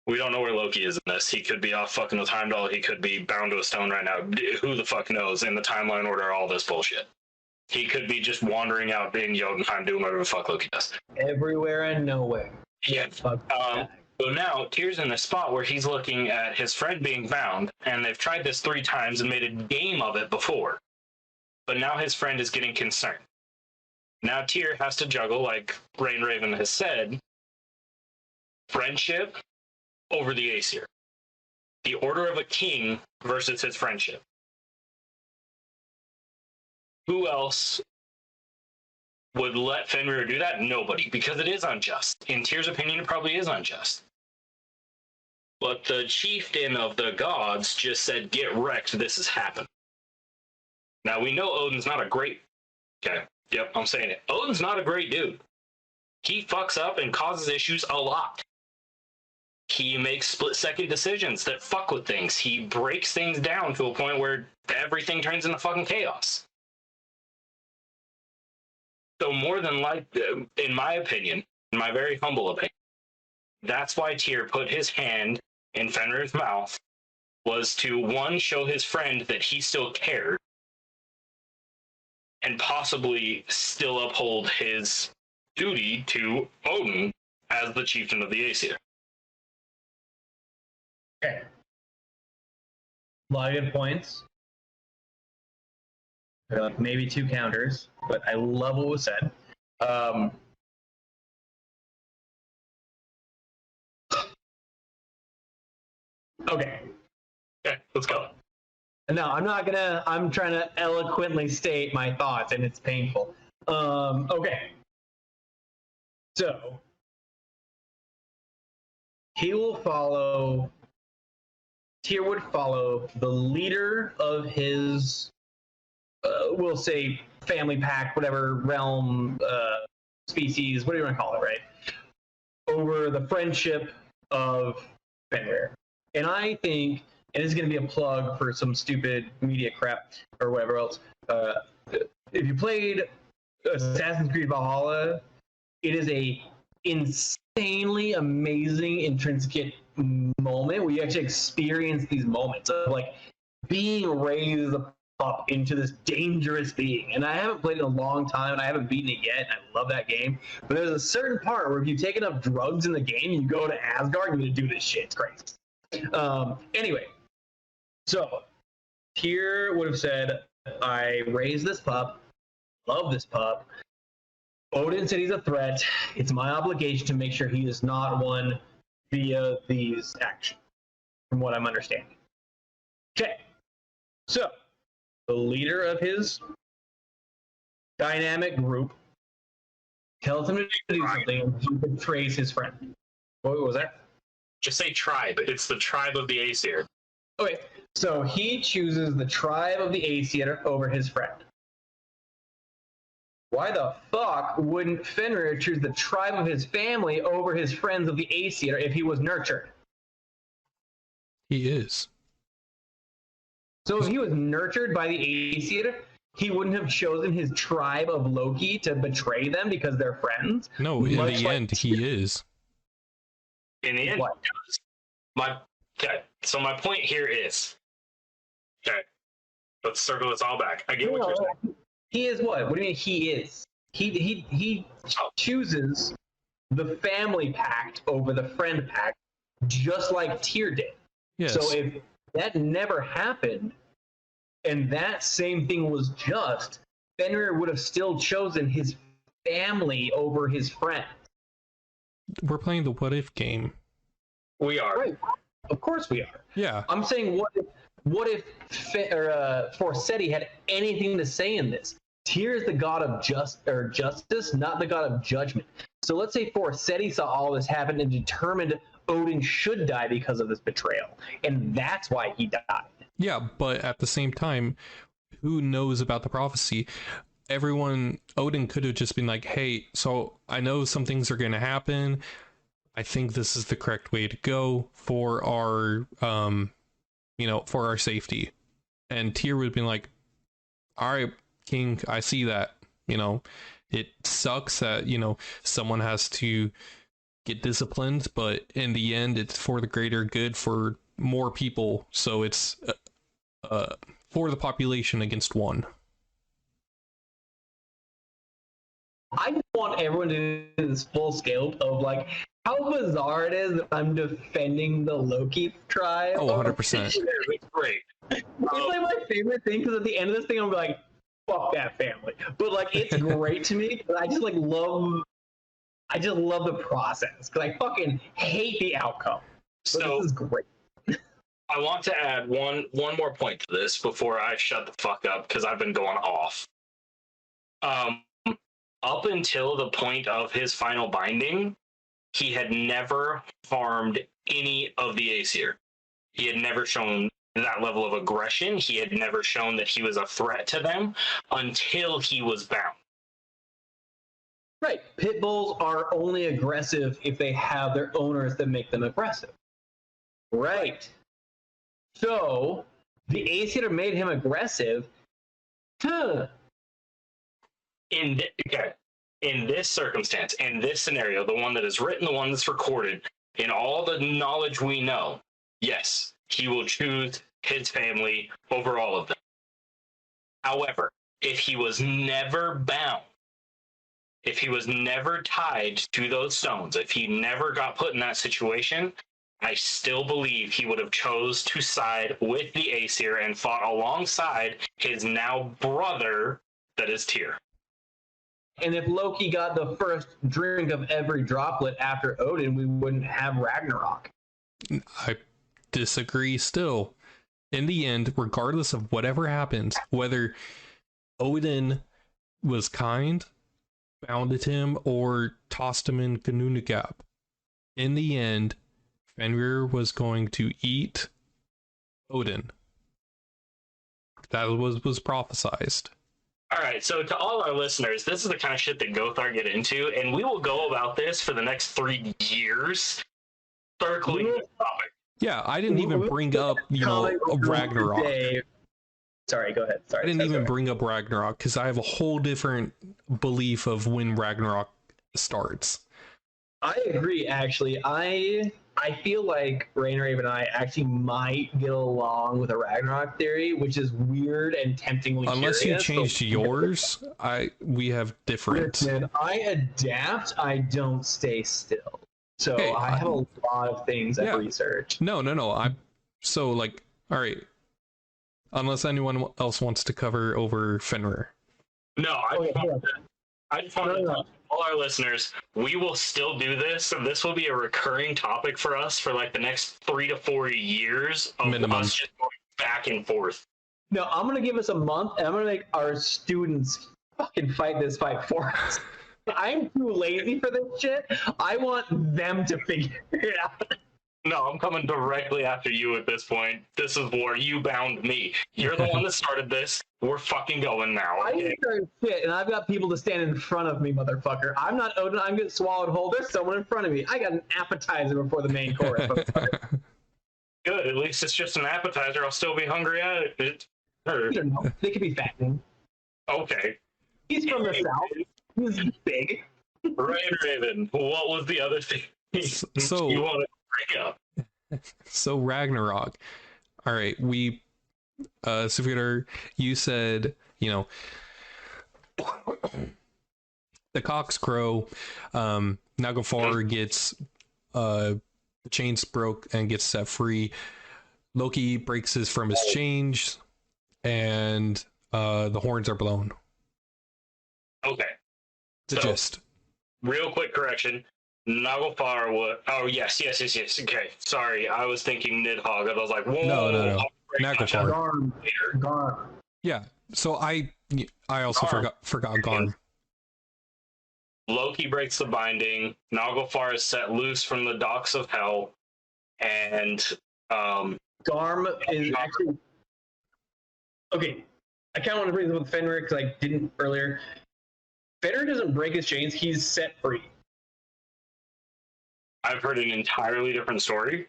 We don't know where Loki is in this. He could be off fucking with Heimdall. He could be bound to a stone right now. Who the fuck knows in the timeline order all this bullshit? He could be just wandering out in Jotunheim doing whatever the fuck Loki does. Everywhere and nowhere. Yeah. So now Tyr's in a spot where he's looking at his friend being bound, and they've tried this 3 times and made a game of it before. But now his friend is getting concerned. Now Tyr has to juggle, like Rain Raven has said, friendship over the Aesir. The order of a king versus his friendship. Who else would let Fenrir do that? Nobody, because it is unjust. In Tyr's opinion, it probably is unjust. But the chieftain of the gods just said, get wrecked, this has happened. Now, we know Odin's not a great... Okay, yep, I'm saying it. Odin's not a great dude. He fucks up and causes issues a lot. He makes split-second decisions that fuck with things. He breaks things down to a point where everything turns into fucking chaos. So more than likely, in my opinion, in my very humble opinion, that's why Tyr put his hand in Fenrir's mouth, was to, one, show his friend that he still cared, and possibly still uphold his duty to Odin as the chieftain of the Aesir. Okay. A lot of good points. Maybe 2 counters, but I love what was said. Okay. Okay, let's go. No, I'm trying to eloquently state my thoughts, and it's painful. Okay. So, Tyr would follow the leader of his, we'll say, family pack, whatever, realm, species, whatever you want to call it, right? Over the friendship of Fenrir. And I think, and this is going to be a plug for some stupid media crap or whatever else, if you played Assassin's Creed Valhalla, it is a insanely amazing, intrinsic moment where you actually experience these moments of like being raised up into this dangerous being. And I haven't played it in a long time, and I haven't beaten it yet, and I love that game. But there's a certain part where if you take enough drugs in the game, you go to Asgard, and you're gonna do this shit. It's crazy. Anyway, so Tyr would have said, I raised this pup, love this pup. Odin said he's a threat. It's my obligation to make sure he is not one via these actions, from what I'm understanding. Okay, so the leader of his dynamic group tells him to do something, and he betrays his friend. What was that? Just say tribe. It's the tribe of the Aesir. Okay, so he chooses the tribe of the Aesir over his friend. Why the fuck wouldn't Fenrir choose the tribe of his family over his friends of the Aesir if he was nurtured? He is. So if he was nurtured by the Aesir, he wouldn't have chosen his tribe of Loki to betray them because they're friends? No, in the end, he is. In the end, What? okay. So my point here is, okay, let's circle this all back. I get what you're saying. He is what? What do you mean he is? He chooses the family pact over the friend pact, just like Tyr did. Yes. So if that never happened, and that same thing was just, Fenrir would have still chosen his family over his friend. We're playing the what if game. We are. Right. Of course we are. Yeah. I'm saying, what if Forseti had anything to say in this? Tyr is the god of justice, not the god of judgment. So let's say Forseti saw all this happen and determined Odin should die because of this betrayal, and that's why he died. Yeah, but at the same time, who knows about the prophecy? Odin could have just been like, hey, so I know some things are going to happen. I think this is the correct way to go for our, for our safety. And Tyr would have been like, all right, King, I see that. It sucks that, someone has to get disciplined, but in the end, it's for the greater good for more people. So it's for the population against one. I want everyone to do this full scale of like how bizarre it is that I'm defending the Loki tribe. Oh, 100%. It's great. It's like my favorite thing because at the end of this thing, I'm like, fuck that family. But like, it's great to me because I just love the process because I fucking hate the outcome. But So this is great. I want to add one more point to this before I shut the fuck up because I've been going off. Up until the point of his final binding, he had never harmed any of the Aesir. He had never shown that level of aggression. He had never shown that he was a threat to them until he was bound. Right. Pit bulls are only aggressive if they have their owners that make them aggressive. Right. So the Aesir made him aggressive. In this circumstance, in this scenario, the one that is written, the one that's recorded, in all the knowledge we know, yes, he will choose his family over all of them. However, if he was never bound, if he was never tied to those stones, if he never got put in that situation, I still believe he would have chose to side with the Aesir and fought alongside his now brother, that is Tyr. And if Loki got the first drink of every droplet after Odin, we wouldn't have Ragnarok. I disagree still. In the end, regardless of whatever happens, whether Odin was kind, bounded him, or tossed him in Ginnungagap, in the end, Fenrir was going to eat Odin. That was prophesized. All right, so to all our listeners, this is the kind of shit that Gothar get into, and we will go about this for the next 3 years, circling this topic. Yeah, I didn't even bring up, Ragnarok. Sorry, go ahead. Sorry, I didn't even bring up Ragnarok because I have a whole different belief of when Ragnarok starts. I agree, actually. I feel like Rainrave and I actually might get along with a Ragnarok theory, which is weird and temptingly Unless curious. you changed yours, we have different. Listen, I adapt, I don't stay still. So Hey, I have a lot of things I've researched. No. All right. Unless anyone else wants to cover over Fenrir. No, I just want to tell all our listeners, we will still do this, and this will be a recurring topic for us for like the next 3 to 4 years of us just going back and forth. No, I'm going to give us a month, and I'm going to make our students fucking fight this fight for us. I'm too lazy for this shit. I want them to figure it out. No, I'm coming directly after you at this point. This is war. You bound me. You're the one that started this. We're fucking going now. Okay? I didn't start shit, and I've got people to stand in front of me, motherfucker. I'm not Odin. I'm getting swallowed whole. There's someone in front of me. I got an appetizer before the main course. Good. At least it's just an appetizer. I'll still be hungry at it. You don't know. They could be fattening. Okay. He's from the south. He's big. Raven, what was the other thing so you wanted to bring up? So Ragnarok. All right, Sivir, you said, the cocks crow. Nagafar gets the chains broke and gets set free. Loki breaks from his chains, and the horns are blown. Okay. The gist. Real quick correction. Naglfar was. Oh yes. Okay, sorry, I was thinking Nidhogg. I was like, whoa, No. Naglfar. Garm. Garm. Yeah. So I also Garm. forgot Garm. Loki breaks the binding. Naglfar is set loose from the docks of hell, and Garm is actually okay. I kind of want to bring this with Fenrir because I didn't earlier. Fenrir doesn't break his chains; he's set free. I've heard an entirely different story.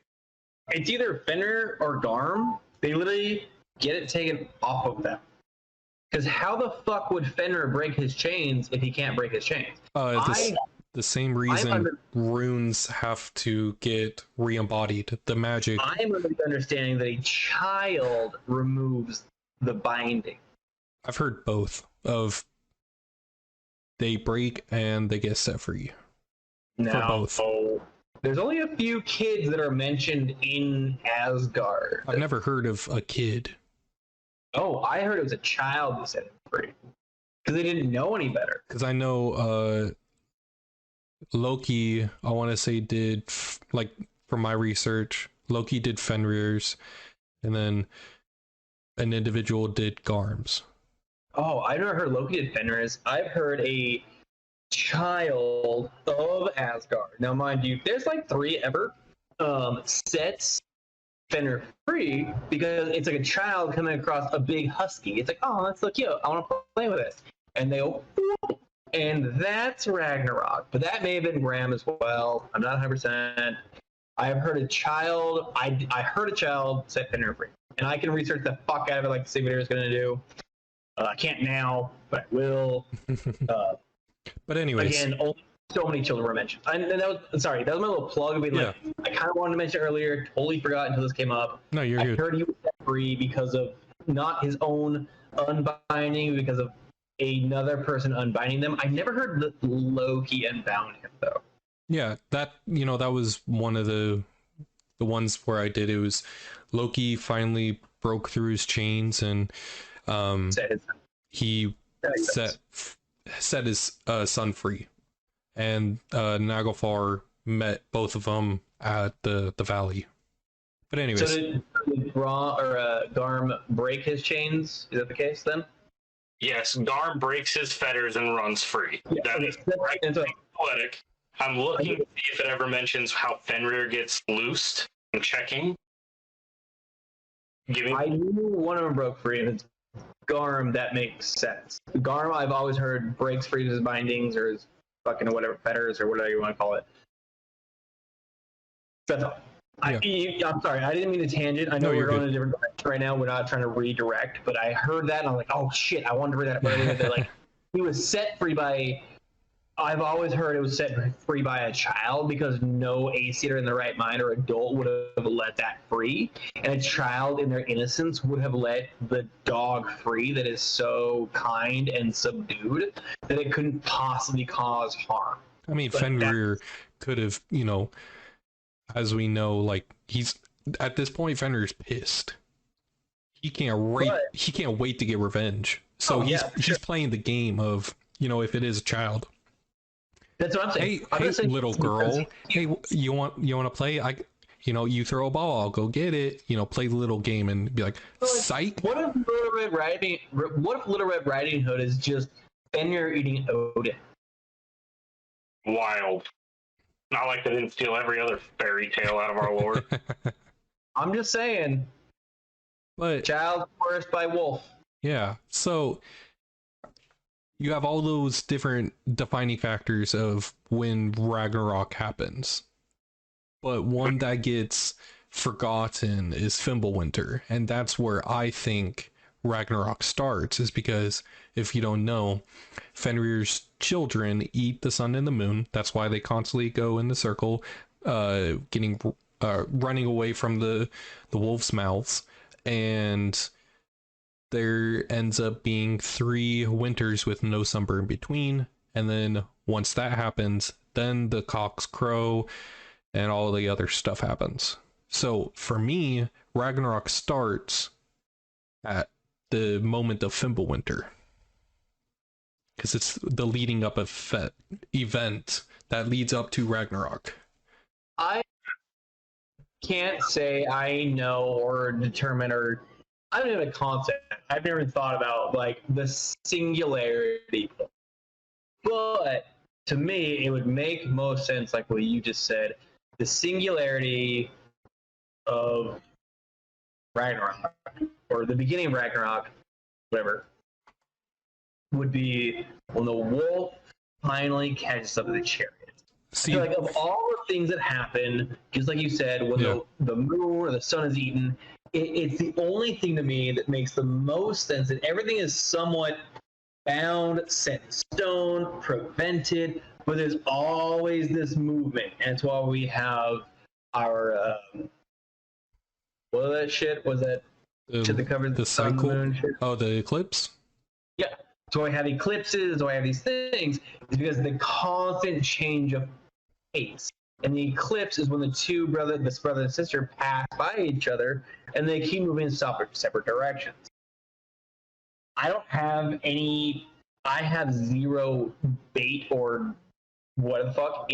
It's either Fenrir or Garm. They literally get it taken off of them. Because how the fuck would Fenrir break his chains if he can't break his chains? The same reason runes have to get re-embodied. The magic. I'm under the understanding that a child removes the binding. I've heard both of they break and they get set free. Now, for both. There's only a few kids that are mentioned in Asgard. I've never heard of a kid. Oh, I heard it was a child that set it free. Because they didn't know any better. Because I know Loki, I want to say did, like, from my research, Loki did Fenrir's, and then an individual did Garm's. Oh, I've never heard Loki did Fenrir's. I've heard a child of Asgard. Now, mind you, there's like 3 ever sets Fenrir free because it's like a child coming across a big husky. It's like, oh, that's so cute. I want to play with this. And they go, whoop, and that's Ragnarok. But that may have been Graham as well. I'm not 100%. I have heard a child. I heard a child set Fenrir free, and I can research the fuck out of it like the simulator is going to do. I can't now, but I will. But anyways, again, only so many children were mentioned. And that was my little plug. Like, I kind of wanted to mention earlier. Totally forgot until this came up. No, you're good. I heard he was set free because of not his own unbinding, because of another person unbinding them. I never heard that Loki unbound him though. Yeah, that that was one of the ones where I did. It was Loki finally broke through his chains and he set his son free, and Naglfar met both of them at the valley. But anyways, so did Garm break his chains? Is that the case then? Yes, Garm breaks his fetters and runs free. Yeah, that okay. is right. Poetic. I'm looking to see if it ever mentions how Fenrir gets loosed. I'm checking. I knew one of them broke free, and it's Garm. That makes sense. Garm, I've always heard breaks free his bindings or his fucking whatever fetters or whatever you want to call it. That's all. Yeah. I'm sorry, I didn't mean to tangent. I know we're going in a different direction right now. We're not trying to redirect, but I heard that and I'm like, oh shit, I wanted to read that earlier. That like he was set free by. I've always heard it was set free by a child because no ace-eater in their right mind or adult would have let that free. And a child in their innocence would have let the dog free that is so kind and subdued that it couldn't possibly cause harm. I mean, but Fenrir could have, as we know, like he's at this point, Fenrir's pissed. He can't wait to get revenge. So he's playing the game of, if it is a child. That's what I'm saying. Hey, little girl. Hey, you want to play? You throw a ball, I'll go get it. Play the little game and be like, psych. What if Little Red Riding Hood is just Fenrir eating Odin? Wild. Not like they didn't steal every other fairy tale out of our lore. I'm just saying. But child forced by wolf. Yeah. So you have all those different defining factors of when Ragnarok happens. But one that gets forgotten is Fimbulwinter. And that's where I think Ragnarok starts, is because if you don't know, Fenrir's children eat the sun and the moon. That's why they constantly go in the circle, running away from the wolves' mouths. And there ends up being 3 winters with no summer in between. And then once that happens, then the cocks crow and all the other stuff happens. So for me, Ragnarok starts at the moment of Fimbulwinter, because it's the leading up event that leads up to Ragnarok. I can't say I know or determine or I don't have a concept. I've never thought about like the singularity. But to me, it would make most sense, like what you just said, the singularity of Ragnarok or the beginning of Ragnarok, whatever, would be when the wolf finally catches up to the chariot. See, I feel like of all the things that happen, just like you said, when Yeah. the moon or the sun is eaten, it's the only thing to me that makes the most sense. And everything is somewhat bound, set in stone, prevented, but there's always this movement. And it's why we have our, what was that shit? Was that shit that covers the sun, the cycle. moon, shit? Oh, the eclipse. Yeah. So I have eclipses, so I have these things. It's because of the constant change of pace. And the eclipse is when this brother and sister pass by each other and they keep moving in separate directions. I don't have any, I have zero bait or what the fuck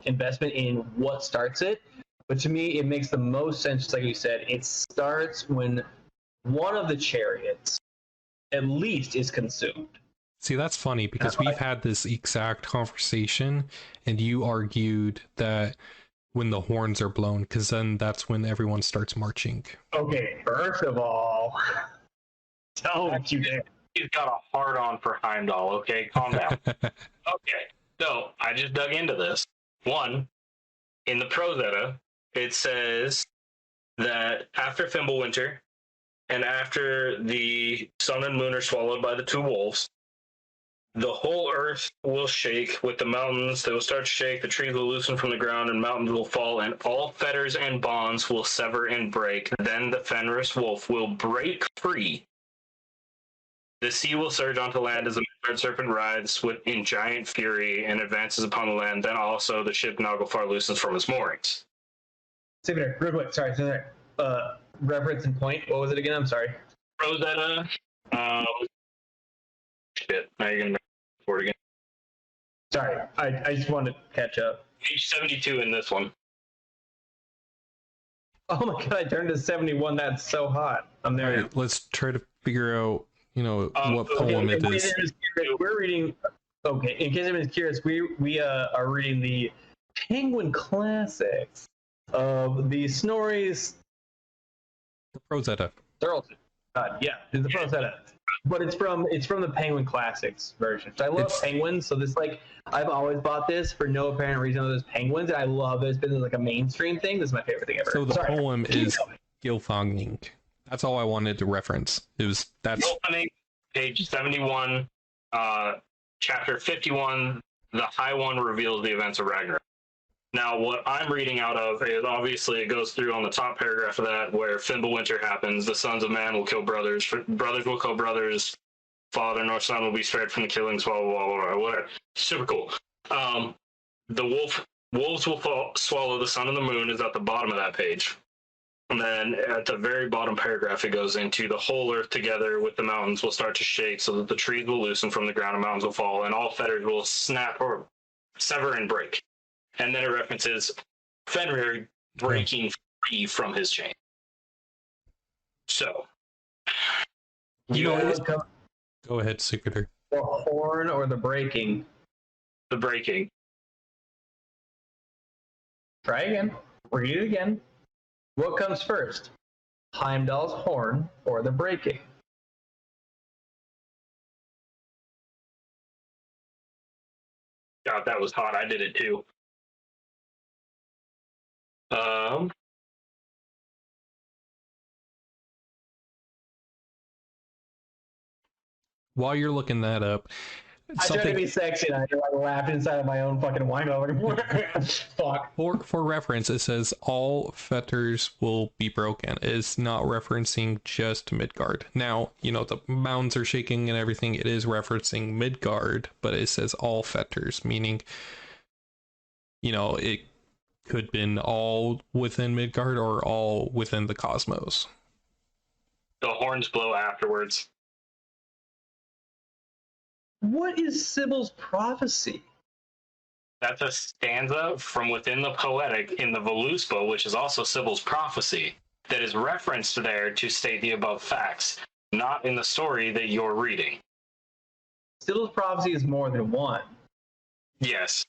investment in what starts it. But to me, it makes the most sense, just like you said. It starts when one of the chariots at least is consumed. See, that's funny because we've had this exact conversation, and you argued that when the horns are blown, because then that's when everyone starts marching. Okay, first of all, don't you dare. He's got a hard on for Heimdall. Okay, calm down. Okay, so I just dug into this. One, in the Prozetta, it says that after Fimbulwinter and after the sun and moon are swallowed by the two wolves, the whole earth will shake with the mountains. They will start to shake. The trees will loosen from the ground, and mountains will fall, and all fetters and bonds will sever and break. Then the Fenris wolf will break free. The sea will surge onto land as the Midgard serpent writhes in giant fury and advances upon the land. Then also the ship Naglfar loosens from its moorings. Save it there, real quick. Sorry. Reference and point. What was it again? I'm sorry. Rosetta. Shit. Now you're going to for it again. Sorry. I just wanted to catch up. Page 72 in this one. Oh my god, I turned to 71. That's so hot. I'm there. All right, let's try to figure out, what poem it is. We're reading. Okay, in case anyone's curious, we are reading the Penguin Classics of the Snorri's. The Prozetta. Yeah, it's the Prozetta. But it's from the Penguin Classics version. So I love penguins, so this I've always bought this for no apparent reason other than penguins, and I love it. It's been like a mainstream thing. This is my favorite thing ever. So the poem is Gylfaginning. That's all I wanted to reference. Gylfaginning, page 71, chapter 51. The High One reveals the events of Ragnarok. Now, what I'm reading out of is obviously it goes through on the top paragraph of that where Fimbulwinter happens. The sons of man will kill brothers. Brothers will kill brothers. Father nor son will be spared from the killings. Blah blah blah blah. Whatever. Super cool. The wolves will swallow the sun and the moon is at the bottom of that page. And then at the very bottom paragraph, it goes into the whole earth together with the mountains will start to shake so that the trees will loosen from the ground and mountains will fall and all fetters will snap or sever and break. And then it references Fenrir breaking free from his chain. So, Go ahead, Sigurdur. The horn or the breaking? The breaking. Try again. Read it again. What comes first? Heimdall's horn or the breaking? God, that was hot. I did it too. While you're looking that up, I tried to be sexy and I laughed inside of my own fucking wine over. Fuck. For reference, it says all fetters will be broken. It's not referencing just Midgard. Now, the mountains are shaking and everything. It is referencing Midgard, but it says all fetters, meaning, it could have been all within Midgard or all within the cosmos. The horns blow afterwards. What is Sybil's prophecy? That's a stanza from within the poetic in the Voluspa, which is also Sybil's prophecy, that is referenced there to state the above facts, not in the story that you're reading. Sybil's prophecy is more than one. Yes.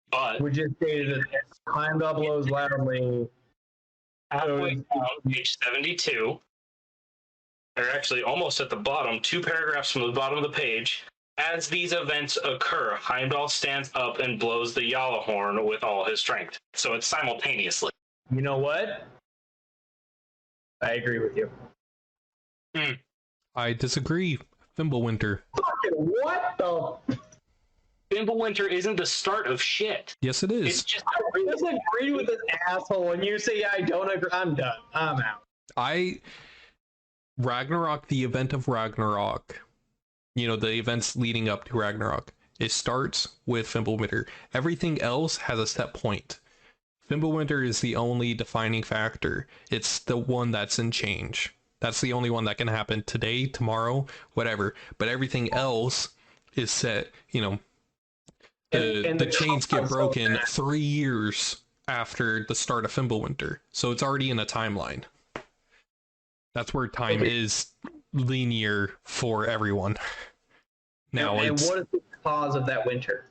But We just stated that Heimdall blows loudly. halfway down, page 72, or actually almost at the bottom, 2 paragraphs from the bottom of the page, as these events occur, Heimdall stands up and blows the Yala horn with all his strength. So it's simultaneously. You know what? I agree with you. I disagree. Fimbulwinter. Fucking what the? Fimbulwinter isn't the start of shit. Yes, it is. It's just I disagree with this asshole, and you say I don't agree. I'm done. I'm out. Ragnarok, the event of Ragnarok, you know, the events leading up to Ragnarok, it starts with Fimbulwinter. Everything else has a set point. Fimbulwinter is the only defining factor. It's the one that's in change. That's the only one that can happen today, tomorrow, whatever. But everything else is set, you know, the chains get broken 3 years after the start of Fimbulwinter. So it's already in a timeline. That's where time is linear for everyone. Now, and what is the cause of that winter?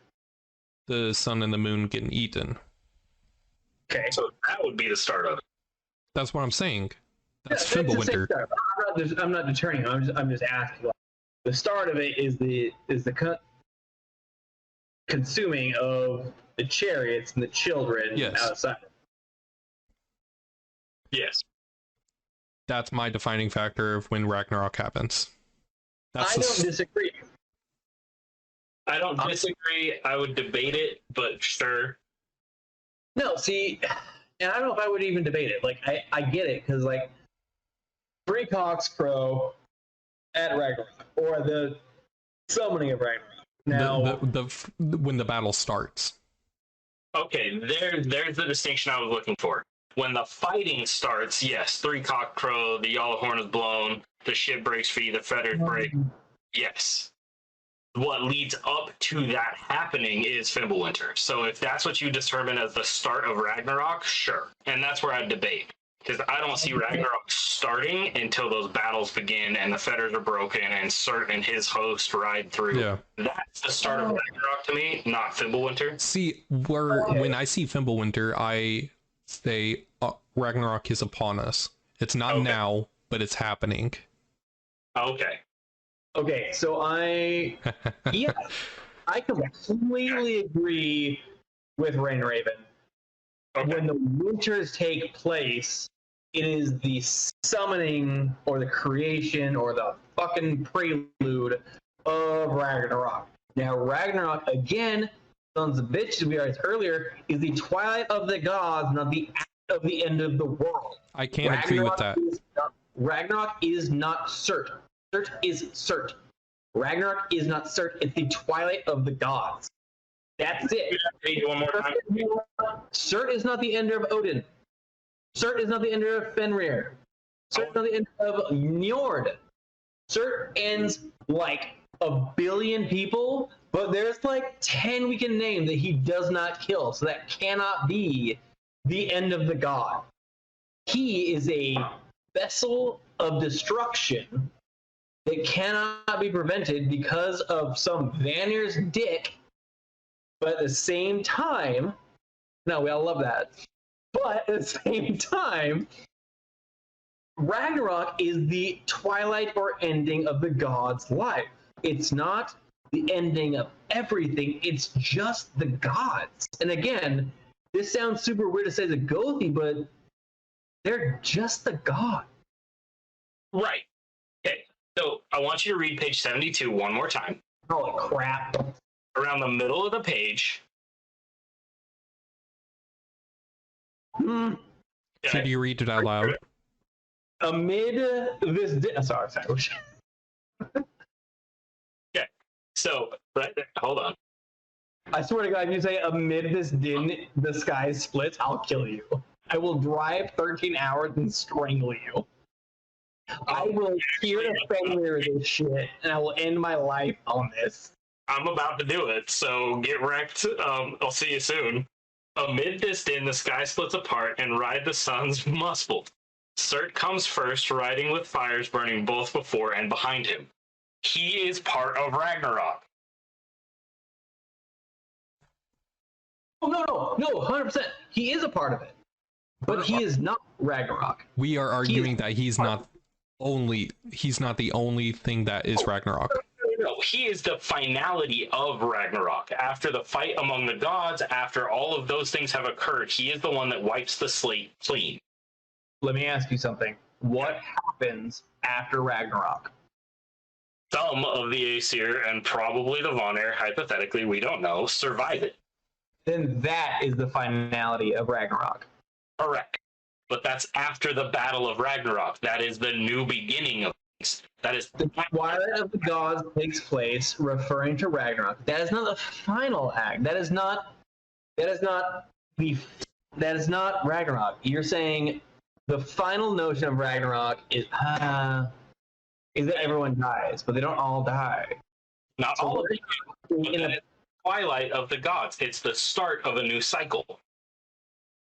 The sun and the moon getting eaten. Okay. so that would be the start of it. That's what I'm saying. That's Yeah, Fimbulwinter. I'm not deterring. I'm just asking. Like, the start of it is the consuming of the chariots and the children outside. Yes. That's my defining factor of when Ragnarok happens. I don't disagree. I don't disagree. I would debate it, but sure. No, see, and I don't know if I would even debate it. Like, I get it, because, like, Three Cocks Crow at Ragnarok, or the summoning of Ragnarok. Now, when the battle starts. Okay, there's the distinction I was looking for. When the fighting starts, yes, Three Cock Crow, the Yala horn is blown, the ship breaks free, the feathers break. Yes. What leads up to that happening is Fimbulwinter. So if that's what you determine as the start of Ragnarok, sure. And that's where I debate. Because I don't see Ragnarok starting until those battles begin and the fetters are broken and Surt and his host ride through. Yeah. That's the start of Ragnarok to me, not Fimbulwinter. See, when I see Fimbulwinter, I say Ragnarok is upon us. It's not now, but it's happening. Okay. Okay, so I completely agree with Rainraven. Okay. When the winters take place, it is the summoning or the creation or the fucking prelude of Ragnarok. Now, Ragnarok, again, sons of bitches, we argued earlier, is the twilight of the gods, not the act of the end of the world. I can't agree with that. Ragnarok is not Surt. Surt is Surt. Ragnarok is not Surt. It's the twilight of the gods. That's it. One more time. Surt is not the end of Odin. Surt is not the end of Fenrir. Surt is not the end of Njord. Surt ends like 1 billion people, but there's like 10 we can name that he does not kill, so that cannot be the end of the god. He is a vessel of destruction that cannot be prevented because of some Vanir's dick, but at the same time, no, we all love that, but at the same time, Ragnarok is the twilight or ending of the god's life. It's not the ending of everything, it's just the gods. And again, this sounds super weird to say the Gothi, but they're just the gods. Right. Okay. So I want you to read page 72 one more time. Holy crap. Around the middle of the page. Should you read it out loud? Amid this sorry. Okay. So, right there, hold on. I swear to God, if you say amid this din, the sky splits, I'll kill you. I will drive 13 hours and strangle you. I will tear to Fenrir this shit, and I will end my life on this. I'm about to do it, so get wrecked. I'll see you soon. Amid this din, the sky splits apart, and ride the sun's muffled. Surt comes first, riding with fires burning both before and behind him. He is part of Ragnarok. Oh no, 100%. He is a part of it, but he is not Ragnarok. We are arguing that he's not the only thing that is Ragnarok. No, he is the finality of Ragnarok. After the fight among the gods, after all of those things have occurred, he is the one that wipes the slate clean. Let me ask you something. What happens after Ragnarok? Some of the Aesir and probably the Vanir, hypothetically, we don't know, survive it. Then that is the finality of Ragnarok. Correct. But that's after the Battle of Ragnarok. That is the new beginning of things. That is The Twilight of the Gods takes place, referring to Ragnarok. That is not the final act. That is not Ragnarok. You're saying the final notion of Ragnarok is that everyone dies, but they don't all die. not So all of it. in That the is Twilight of the Gods. It's the start of a new cycle.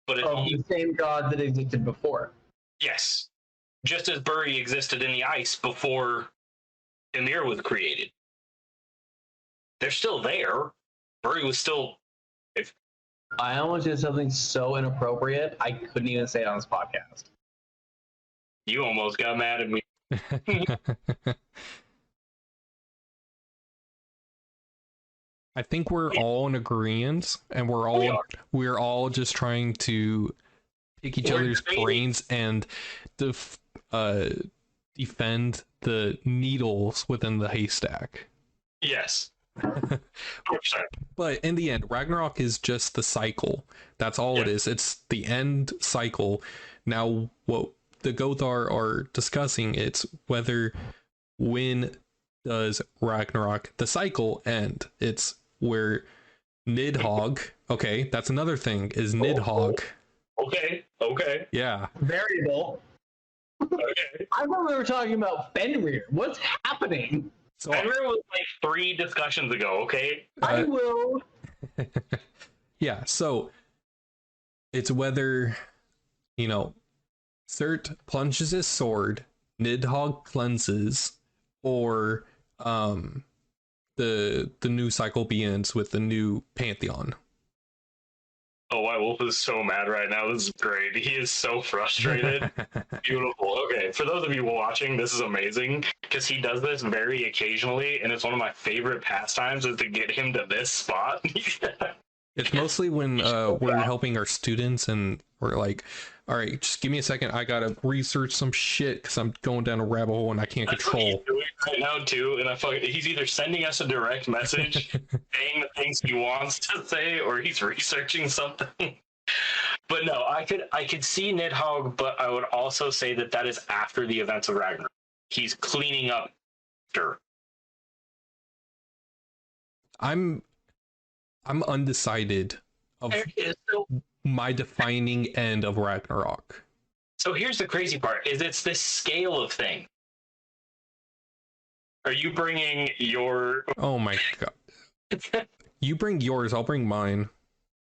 But it's of only the same gods that existed before. yes. Just as Buri existed in the ice before Ymir was created. They're still there. Buri was still I almost did something so inappropriate I couldn't even say it on this podcast. you almost got mad at me. I think we're all in agreement, and we're all just trying to pick each other's brains and defend the needles within the haystack. Yes. But in the end, Ragnarok is just the cycle. That's all it is. It's the end cycle. Now, what the Gothar are discussing, it's when does Ragnarok, the cycle, end? It's where Nidhogg, okay, that's another thing, is Nidhogg. Okay. Yeah. Variable. Okay. I thought we were talking about Fenrir. What's happening? So Fenrir was like 3 discussions ago, okay? I will. yeah, so it's whether, Surt plunges his sword, Nidhogg cleanses, or the new cycle begins with the new pantheon. Oh, White Wolf is so mad right now. This is great. He is so frustrated. Beautiful. Okay, for those of you watching, this is amazing because he does this very occasionally, and it's one of my favorite pastimes is to get him to this spot. It's mostly when we're helping our students and we're like, all right, just give me a second. I gotta research some shit because I'm going down a rabbit hole and I can't That's control. what he's doing right now too, and he's either sending us a direct message, saying the things he wants to say, or he's researching something. But no, I could see Nidhogg, but I would also say that is after the events of Ragnarok. He's cleaning up after. I'm undecided of my defining end of Ragnarok. So here's the crazy part: is it's this scale of thing. Are you bringing your? Oh my god! You bring yours, I'll bring mine.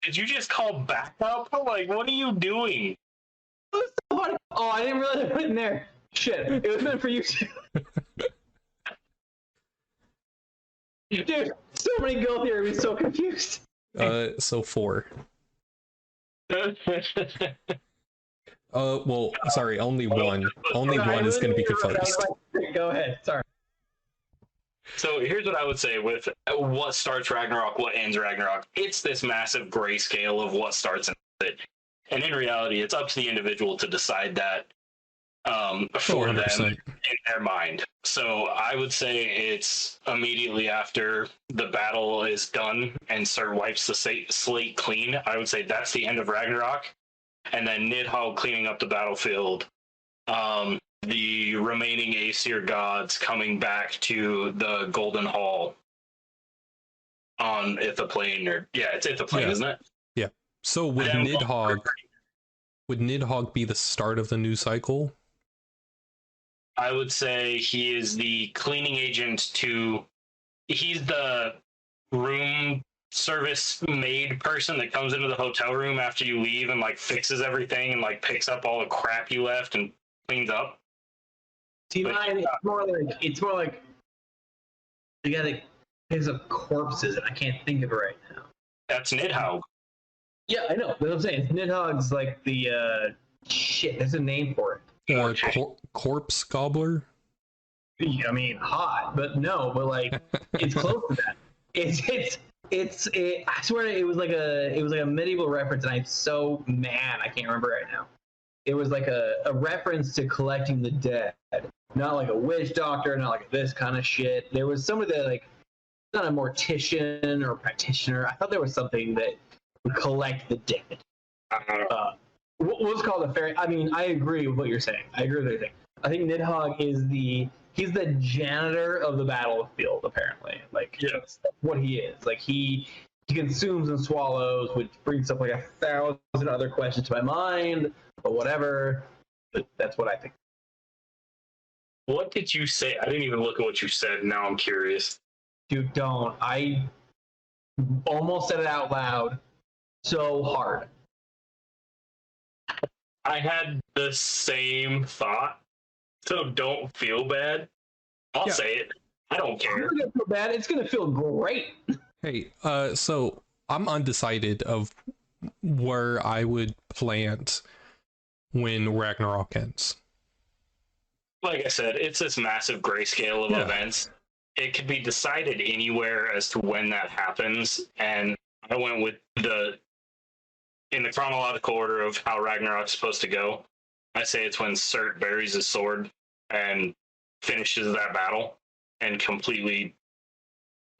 Did you just call backup? Like, what are you doing? Oh, I didn't realize I put it in there. Shit, it was meant for you too. Dude, so many go here. I'm so confused. So 4. Well, sorry, only one. Only one is going to be confused. Go ahead. Sorry. So here's what I would say with what starts Ragnarok, what ends Ragnarok. It's this massive gray scale of what starts and ends it. And in reality, it's up to the individual to decide that for 100%. them in their mind. So I would say it's immediately after the battle is done and Surt wipes the slate clean. I would say that's the end of Ragnarok. And then Nidhogg cleaning up the battlefield. The remaining Aesir gods coming back to the Golden Hall on Ithaplane, it's Ithaplane, isn't it? Yeah. So would Nidhogg be the start of the new cycle? I would say he is the cleaning agent he's the room service maid person that comes into the hotel room after you leave and like fixes everything and like picks up all the crap you left and cleans up. See, mine, it's more like the guy that picks up corpses, and I can't think of it right now. That's Nidhogg. Yeah, I know. That's what I'm saying. Nidhogg's like the shit. There's a name for it. Corpse gobbler. I mean, hot, but no, but like it's close to that. I swear it was like a medieval reference, and I'm so mad I can't remember right now. It was like a reference to collecting the dead, not like a witch doctor, not like this kind of shit. There was somebody that like not a mortician or practitioner. I thought there was something that would collect the dead. What's called a fairy? I mean, I agree with what you're saying. I agree with everything. I think Nidhogg is he's the janitor of the battlefield, apparently. Like, that's what he is. Like, he consumes and swallows, which brings up like 1,000 other questions to my mind, but whatever. But that's what I think. What did you say? I didn't even look at what you said. Now I'm curious. Dude, don't. I almost said it out loud so hard. I had the same thought, so don't feel bad. I'll say it. I don't care. It's gonna feel bad. It's gonna feel great. Hey, so I'm undecided of where I would plant when Ragnarok ends. Like I said, it's this massive grayscale of events. It could be decided anywhere as to when that happens, and I went with in the chronological order of how Ragnarok's supposed to go. I say it's when Surt buries his sword and finishes that battle and completely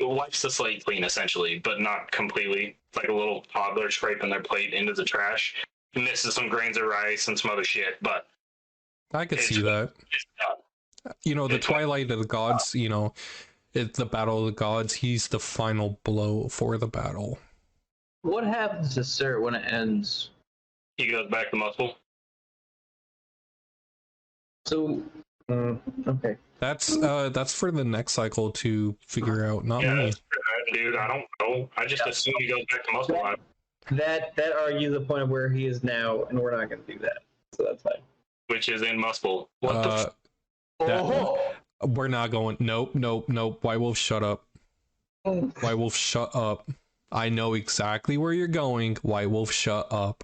wipes the slate clean, essentially, but not completely. It's like a little toddler scraping their plate into the trash. He misses some grains of rice and some other shit, but I could see that. You know, the Twilight of the Gods, you know, it's the Battle of the Gods. He's the final blow for the battle. What happens to Surt when it ends? He goes back to Muspel. So, okay. That's for the next cycle to figure out, not me. Dude, I don't know. I just assume he goes back to Muspel. That argues the point of where he is now, and we're not going to do that. So that's fine. Which is in Muspel. What the we're not going. Nope. White Wolf, shut up. White Wolf, shut up. I know exactly where you're going. White Wolf, shut up.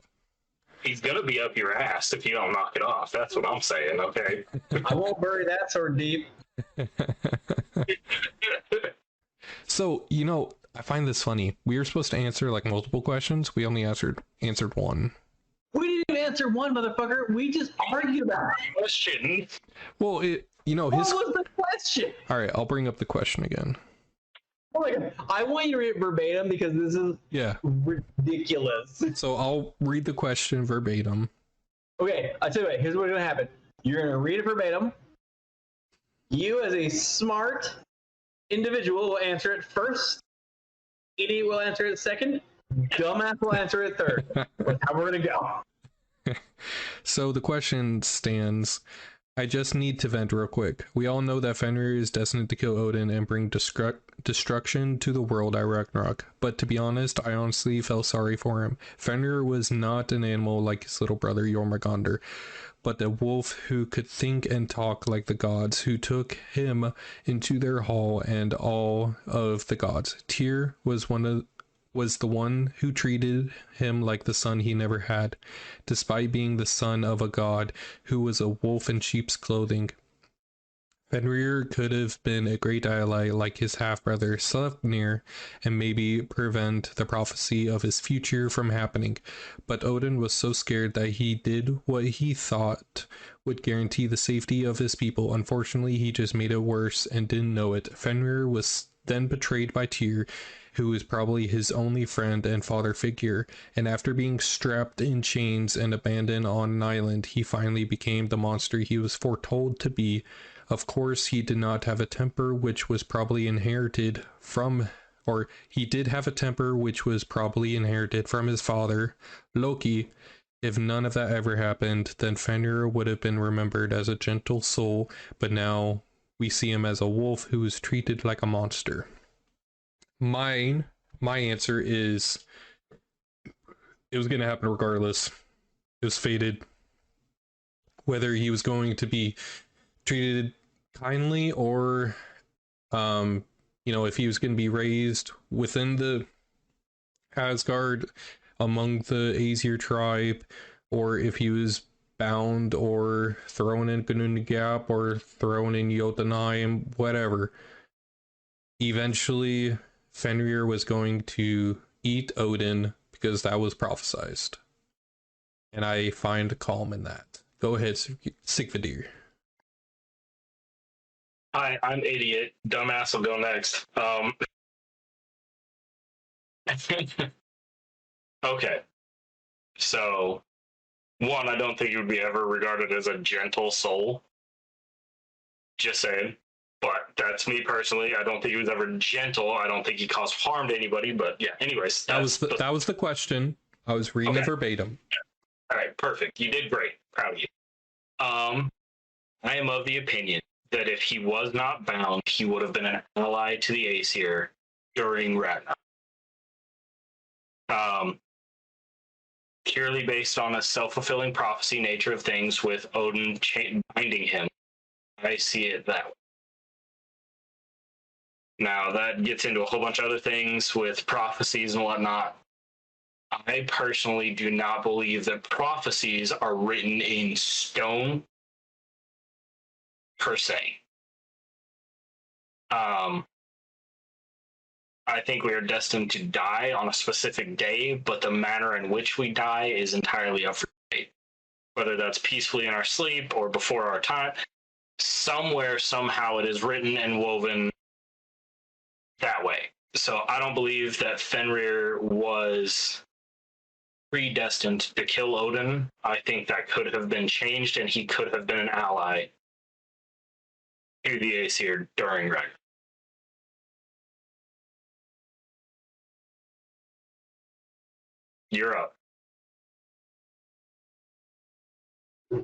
He's gonna be up your ass if you don't knock it off. That's what I'm saying, okay? I won't bury that sword deep. So, you know, I find this funny. We were supposed to answer like multiple questions. We only answered one. We didn't even answer one, motherfucker. We just argued about it. Question. Well, what was the question? All right, I'll bring up the question again. Oh my God. I want you to read it verbatim because this is ridiculous. So I'll read the question verbatim. Okay, I'll tell you what, here's what's gonna happen. You're gonna read it verbatim. You as a smart individual will answer it first. Idiot will answer it second. Dumbass will answer it third. That's how we're gonna go. So the question stands: I just need to vent real quick. We all know that Fenrir is destined to kill Odin and bring destruction to the world at Ragnarok, but to be honest, I honestly felt sorry for him. Fenrir was not an animal like his little brother Jormungandr, but a wolf who could think and talk like the gods, who took him into their hall and all of the gods. Tyr was the one who treated him like the son he never had, despite being the son of a god who was a wolf in sheep's clothing. Fenrir could have been a great ally like his half-brother Sleipnir and maybe prevent the prophecy of his future from happening, but Odin was so scared that he did what he thought would guarantee the safety of his people. Unfortunately, he just made it worse and didn't know it. Fenrir was then betrayed by Tyr, who was probably his only friend and father figure, and after being strapped in chains and abandoned on an island, he finally became the monster he was foretold to be. Of course, he did not have a temper which was probably inherited from, or he did have a temper which was probably inherited from his father, Loki. If none of that ever happened, then Fenrir would have been remembered as a gentle soul, but now we see him as a wolf who is treated like a monster. My answer is it was going to happen regardless. It was fated. Whether he was going to be treated kindly or, if he was going to be raised within the Asgard among the Aesir tribe, or if he was bound or thrown in Gunung Gap or thrown in Jotunheim, whatever. Eventually, Fenrir was going to eat Odin because that was prophesized. And I find calm in that. Go ahead, Sigvadir. Hi, I'm idiot. Dumbass will go next. Okay. So, one, I don't think he would be ever regarded as a gentle soul. Just saying. But that's me personally. I don't think he was ever gentle. I don't think he caused harm to anybody. But yeah, anyways. That was the question. I was reading it verbatim. All right, perfect. You did great. Proud of you. I am of the opinion that if he was not bound, he would have been an ally to the Aesir during Ragnarok. Purely based on a self-fulfilling prophecy nature of things with Odin binding him. I see it that way. Now, that gets into a whole bunch of other things with prophecies and whatnot. I personally do not believe that prophecies are written in stone, per se. I think we are destined to die on a specific day, but the manner in which we die is entirely up for debate. Whether that's peacefully in our sleep or before our time, somewhere, somehow it is written and woven that way. So I don't believe that Fenrir was predestined to kill Odin. I think that could have been changed and he could have been an ally to the Aesir during Ragnarok. You're up.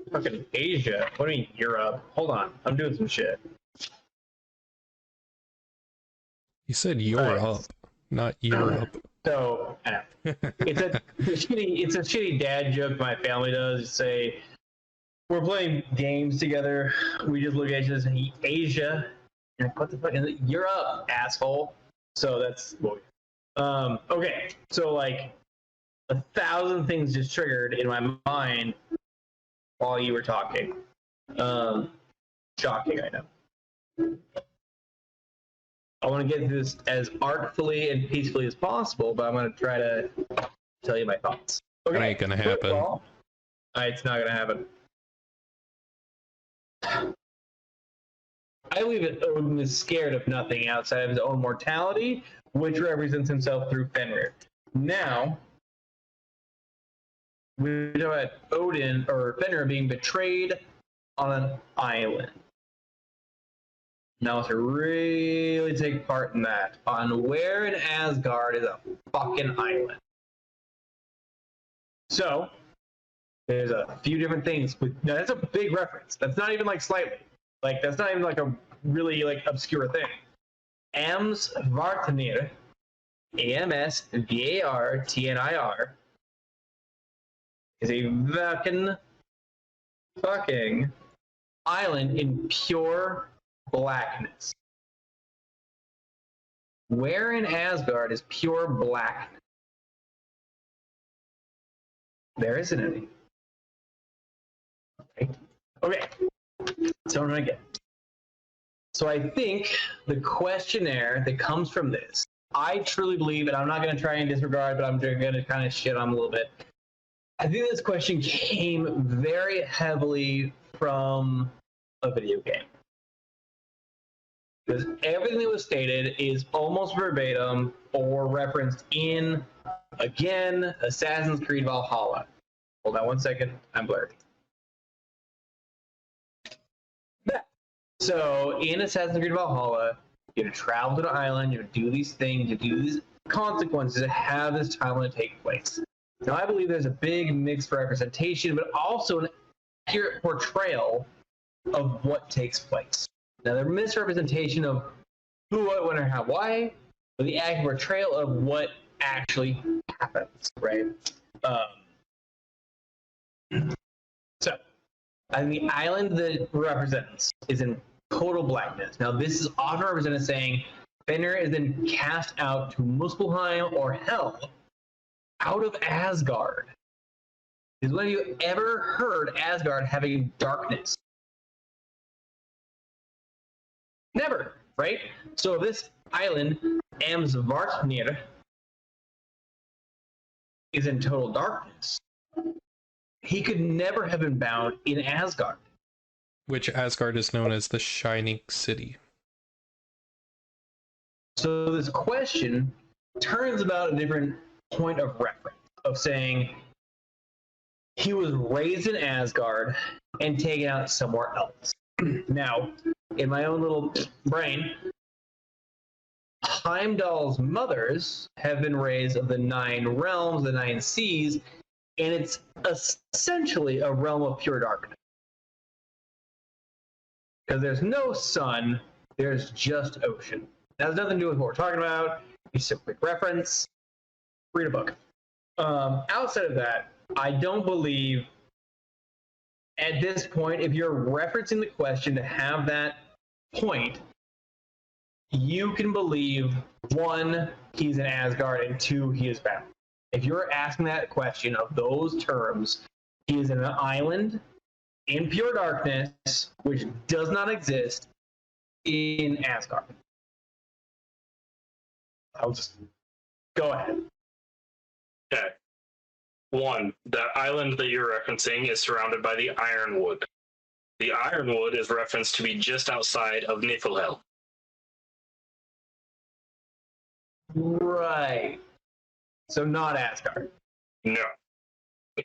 Fucking Asia. What do you mean Europe? Hold on. I'm doing some shit. You said you're up, not Europe. So it's a shitty dad joke my family does. Say we're playing games together. We just look at each other and say Asia. And what the fuck is it? Europe, asshole. So that's okay. So like 1,000 things just triggered in my mind while you were talking. Shocking, I know. I want to get through this as artfully and peacefully as possible, but I'm going to try to tell you my thoughts. Okay. That ain't going to happen. It's not going to happen. I believe that Odin is scared of nothing outside of his own mortality, which represents himself through Fenrir. Now, we know about Odin or Fenrir being betrayed on an island. Now to really take part in that, on where in Asgard is a fucking island. So, there's a few different things. Now that's a big reference. That's not even like slightly. Like, that's not even like a really like obscure thing. Amsvartnir, Amsvartnir, is a fucking island in pure blackness. Where in Asgard is pure blackness? There isn't any. Okay. So I'm gonna get. So I think the questionnaire that comes from this, I truly believe, and I'm not gonna try and disregard, but I'm gonna kind of shit on a little bit. I think this question came very heavily from a video game. Because everything that was stated is almost verbatim or referenced in, again, Assassin's Creed Valhalla. Hold on 1 second, I'm blurred. So, in Assassin's Creed Valhalla, you have to travel to an island, you have to do these things, you have to do these consequences to have this timeline take place. Now, I believe there's a big mixed representation, but also an accurate portrayal of what takes place. Now, the misrepresentation of who, what, when, or how, why, but the accurate portrayal of what actually happens, right? So, and the island that represents is in total blackness. Now, this is often represented as saying Fenrir is then cast out to Muspelheim or Hell out of Asgard. Has one of you ever heard Asgard having darkness? Never, right? So this island, Amsvartnir, is in total darkness. He could never have been bound in Asgard. Which Asgard is known as the Shining City. So this question turns about a different point of reference of saying he was raised in Asgard and taken out somewhere else. Now, in my own little brain, Heimdall's mothers have been raised of the 9 realms, the 9 seas, and it's essentially a realm of pure darkness. Because there's no sun, there's just ocean. That has nothing to do with what we're talking about. Just a quick reference. Read a book. Outside of that, I don't believe at this point, if you're referencing the question to have that point, you can believe 1, he's in Asgard, and 2, he is bound. If you're asking that question of those terms, he is in an island in pure darkness, which does not exist in Asgard. I'll just go ahead. Okay. 1, the island that you're referencing is surrounded by the Ironwood. The Ironwood is referenced to be just outside of Niflhel. Right. So not Asgard. No.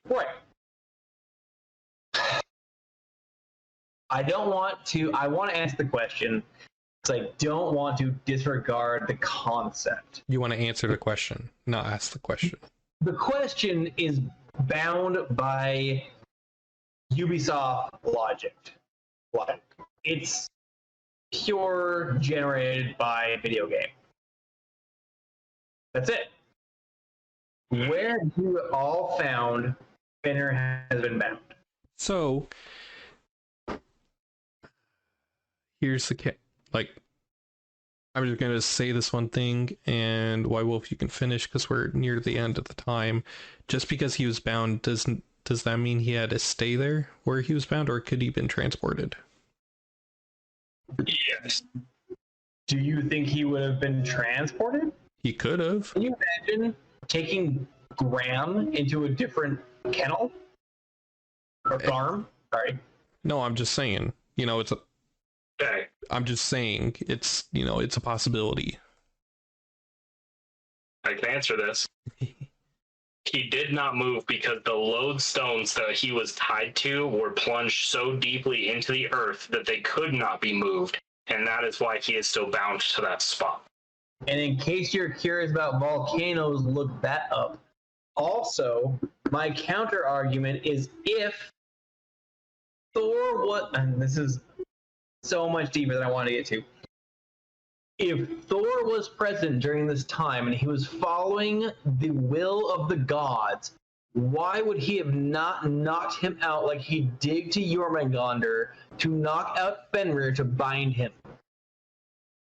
Right. I want to answer the question, because I don't want to disregard the concept. You want to answer the question, not ask the question. The question is bound by Ubisoft logic. It's pure generated by video game. That's it. Where you all found Fenrir has been bound? So here's the I'm just gonna say this one thing, and Why Wolf, you can finish because we're near the end of the time. Just because he was bound does that mean he had to stay there where he was bound, or could he have been transported? Yes. Do you think he would have been transported? He could have. Can you imagine taking Graham into a different kennel? Or farm? Sorry. No, I'm just saying, it's a Okay. I'm just saying it's a possibility. I can answer this. He did not move because the lodestones that he was tied to were plunged so deeply into the earth that they could not be moved, and that is why he is still bound to that spot. And in case you're curious about volcanoes, look that up. Also, my counter argument is if Thor was, and this is so much deeper than I want to get to. If Thor was present during this time and he was following the will of the gods, why would he have not knocked him out like he did to Jormungandr to knock out Fenrir to bind him?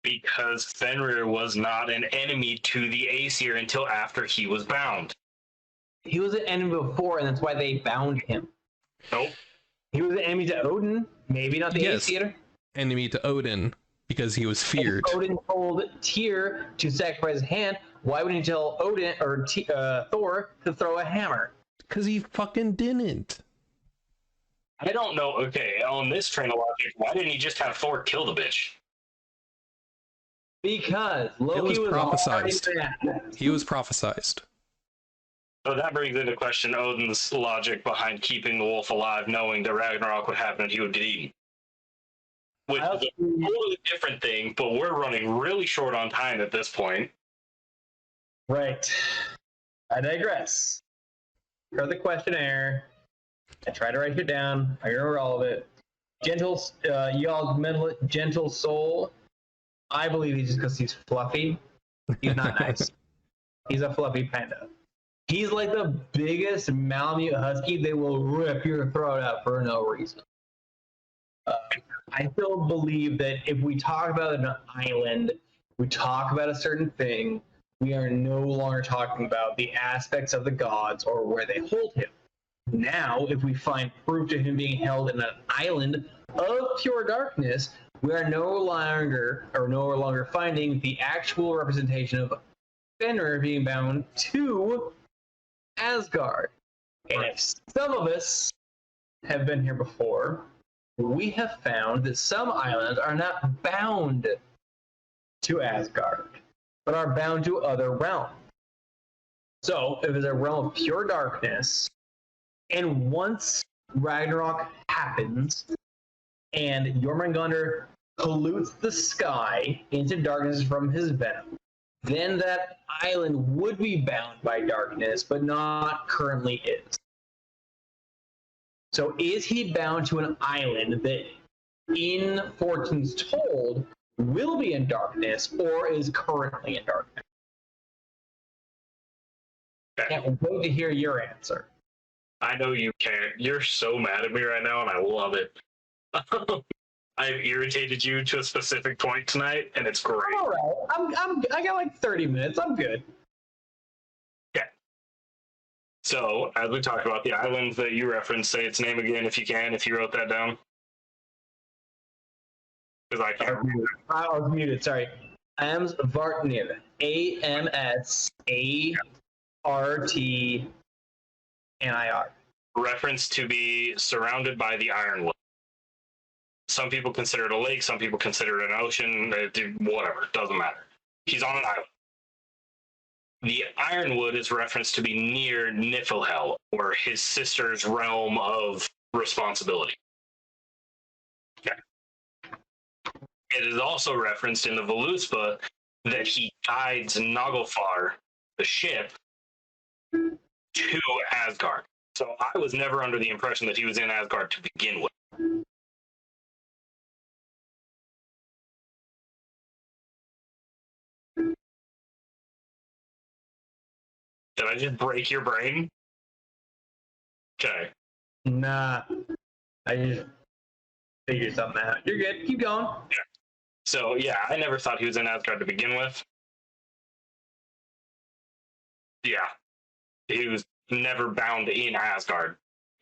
Because Fenrir was not an enemy to the Aesir until after he was bound. He was an enemy before, and that's why they bound him. Nope. He was an enemy to Odin, maybe not the Aesir. Enemy to Odin because he was feared. If Odin told Tyr to sacrifice his hand, why would he tell Odin or Thor to throw a hammer? Because he fucking didn't. I don't know. Okay, on this train of logic, why didn't he just have Thor kill the bitch? Because Loki was prophesized. already He was prophesized. So that brings into question Odin's logic behind keeping the wolf alive, knowing that Ragnarok would happen and he would get eaten. Which is a totally different thing, but we're running really short on time at this point. Right. I digress. Per the questionnaire, I try to write it down. I remember all of it. Y'all's mental gentle soul. I believe he's just because he's fluffy. He's not nice. He's a fluffy panda. He's like the biggest Malamute husky. They will rip your throat out for no reason. I still believe that if we talk about an island, we talk about a certain thing, we are no longer talking about the aspects of the gods or where they hold him. Now, if we find proof to him being held in an island of pure darkness, we are no longer finding the actual representation of Fenrir being bound to Asgard. And if some of us have been here before, we have found that some islands are not bound to Asgard, but are bound to other realms. So, if it's a realm of pure darkness, and once Ragnarok happens, and Jormungandr pollutes the sky into darkness from his venom, then that island would be bound by darkness, but not currently is. So is he bound to an island that, in Fortune's Told, will be in darkness, or is currently in darkness? Can't wait to hear your answer. I know you can't. You're so mad at me right now, and I love it. I've irritated you to a specific point tonight, and it's great. All right, I got like 30 minutes. I'm good. Okay. So, as we talked about, the island that you referenced, say its name again if you can, if you wrote that down. Because I can't remember. I was muted, sorry. Amsvartnir. AMSARTNIR. Reference to be surrounded by the Ironwood. Some people consider it a lake, some people consider it an ocean, whatever, doesn't matter. He's on an island. The Ironwood is referenced to be near Niflhel, or his sister's realm of responsibility. Okay. It is also referenced in the Voluspa that he guides Naglfar, the ship, to Asgard. So I was never under the impression that he was in Asgard to begin with. Did I just break your brain? Okay. Nah. I just figured something out. You're good. Keep going. Yeah. So, yeah, I never thought he was in Asgard to begin with. Yeah. He was never bound in Asgard.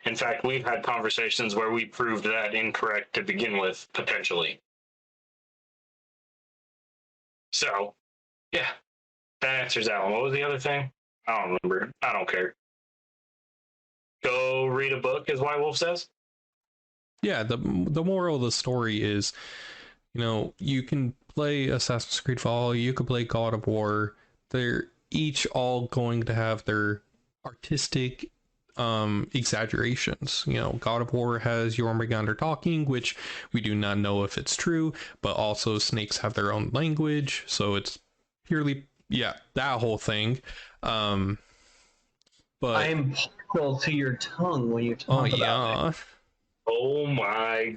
In fact, we've had conversations where we proved that incorrect to begin with, potentially. So, yeah. That answers that one. What was the other thing? I don't remember. I don't care. Go read a book, as White Wolf says. Yeah, the moral of the story is, you can play Assassin's Creed Valhalla, you could play God of War. They're each all going to have their artistic exaggerations. God of War has Jormungandr talking, which we do not know if it's true, but also snakes have their own language, so it's purely that whole thing. But I'm partial to your tongue when you talk about it. Oh my.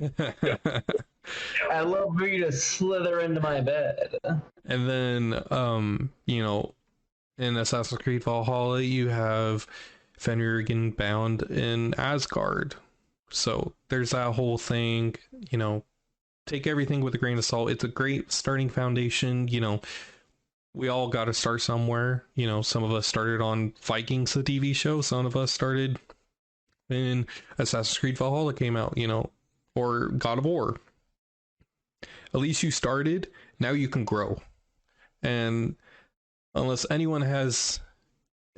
I love for you to slither into my bed. And then in Assassin's Creed Valhalla you have Fenrir getting bound in Asgard. So there's that whole thing, take everything with a grain of salt. It's a great starting foundation. We all got to start somewhere. Some of us started on Vikings, the TV show. Some of us started when Assassin's Creed Valhalla came out, or God of War. At least you started. Now you can grow. And unless anyone has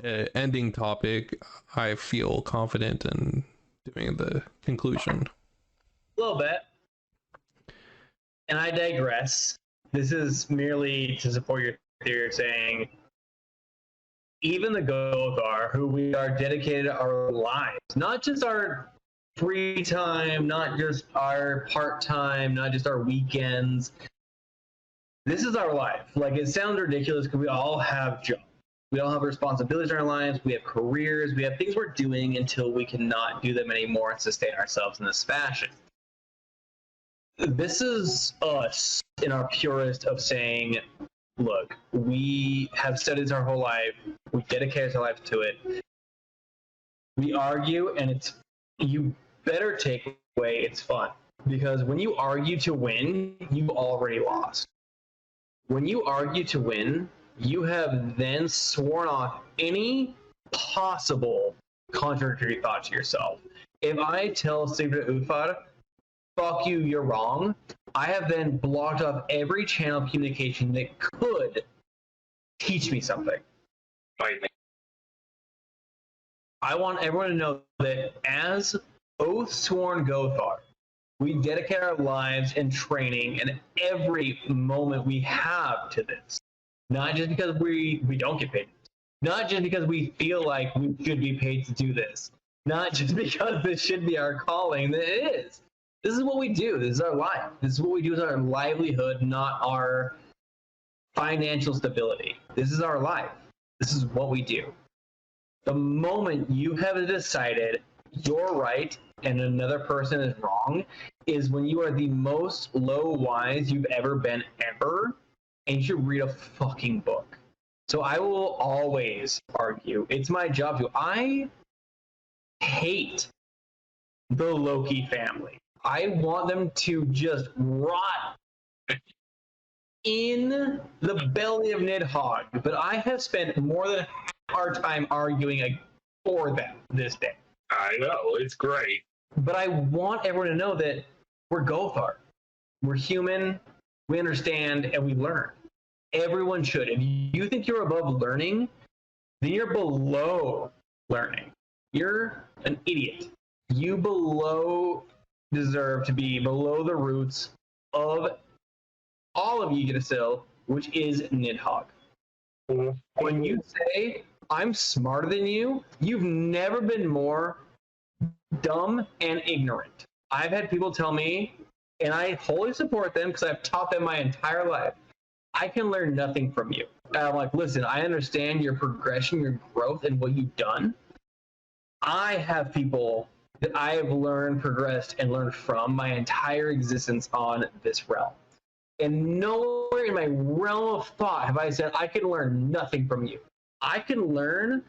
an ending topic, I feel confident in doing the conclusion. A little bit. And I digress. This is merely to support your theory, saying even the Gothar, who we are dedicated our lives, not just our free time, not just our part-time, not just our weekends. This is our life. Like, it sounds ridiculous because we all have jobs. We all have responsibilities in our lives. We have careers. We have things we're doing until we cannot do them anymore and sustain ourselves in this fashion. This is us in our purest of saying, look, we have studied this our whole life. We dedicate our life to it. We argue, and you better take away it's fun. Because when you argue to win, you've already lost. When you argue to win, you have then sworn off any possible contradictory thought to yourself. If I tell Sigrid Ufar, fuck you, you're wrong, I have then blocked off every channel of communication that could teach me something. Fight me. I want everyone to know that as oath-sworn Gothar, we dedicate our lives and training and every moment we have to this. Not just because we don't get paid. Not just because we feel like we should be paid to do this. Not just because this should be our calling. It is. This is what we do. This is our life. This is what we do with our livelihood, not our financial stability. This is our life. This is what we do. The moment you have decided you're right and another person is wrong is when you are the most low wise you've ever been ever, and you should read a fucking book. So I will always argue. It's my job to. I hate the Loki family. I want them to just rot in the belly of Nidhogg, but I have spent more than half our time arguing for them this day. I know, it's great. But I want everyone to know that we're Gothar. We're human, we understand, and we learn. Everyone should. If you think you're above learning, then you're below learning. You're an idiot. You deserve to be below the roots of all of Yggdrasil, which is Nidhogg. When you say, I'm smarter than you, you've never been more dumb and ignorant. I've had people tell me, and I wholly support them because I've taught them my entire life, I can learn nothing from you. And I'm like, listen, I understand your progression, your growth, and what you've done. I have people that I have learned, progressed, and learned from my entire existence on this realm. And nowhere in my realm of thought have I said, I can learn nothing from you. I can learn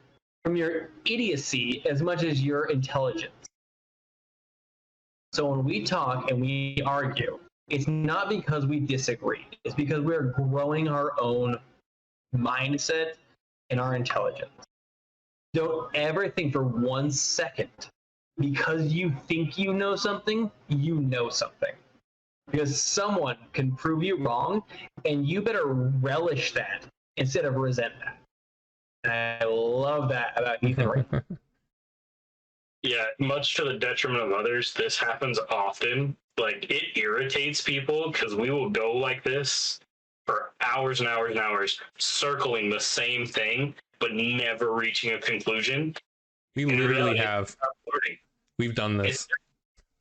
from your idiocy as much as your intelligence. So when we talk and we argue, it's not because we disagree. It's because we're growing our own mindset and our intelligence. Don't ever think for 1 second, because you think you know something, you know something. Because someone can prove you wrong, and you better relish that instead of resent that. And I love that about Ethan right now. Yeah, much to the detriment of others, this happens often. Like, it irritates people because we will go like this for hours and hours and hours, circling the same thing, but never reaching a conclusion. We literally have. We've done this.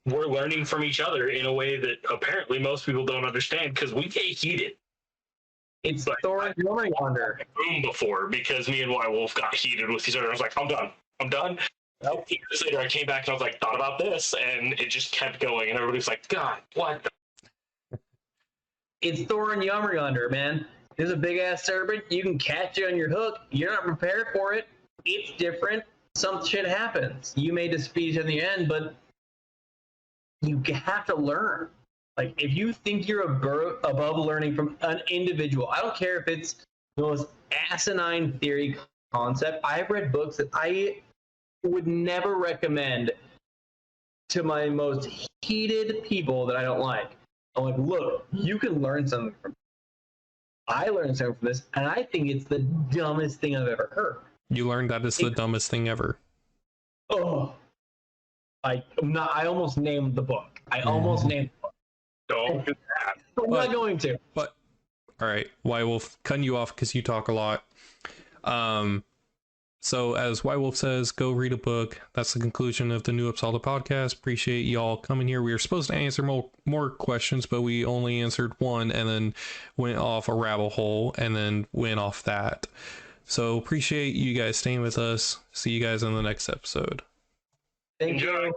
We're learning from each other in a way that apparently most people don't understand because we get heated. It's like Thor and Wonder. Room before because me and White Wolf got heated with each other. I was like, I'm done. Nope. Years later, I came back and I was like, thought about this, and it just kept going. And everybody's like, God, what? It's Thor and Yonder, man. There's a big ass serpent. You can catch it on your hook. You're not prepared for it. It's different. Some shit happens. You may defeat in the end, but you have to learn. Like, if you think you're above learning from an individual, I don't care if it's the most asinine theory concept. I've read books that I would never recommend to my most heated people that I don't like. I'm like, look, you can learn something from this. I learned something from this, and I think it's the dumbest thing I've ever heard. You learned that it's the dumbest thing ever. Oh, I almost named the book. I almost named the book. Don't do that. I'm not going to. But all right, White Wolf, cutting you off because you talk a lot. So as White Wolf says, go read a book. That's the conclusion of the New Uppsala podcast. Appreciate y'all coming here. We were supposed to answer more questions, but we only answered one and then went off a rabbit hole and then went off that. So appreciate you guys staying with us. See you guys in the next episode. Thank you.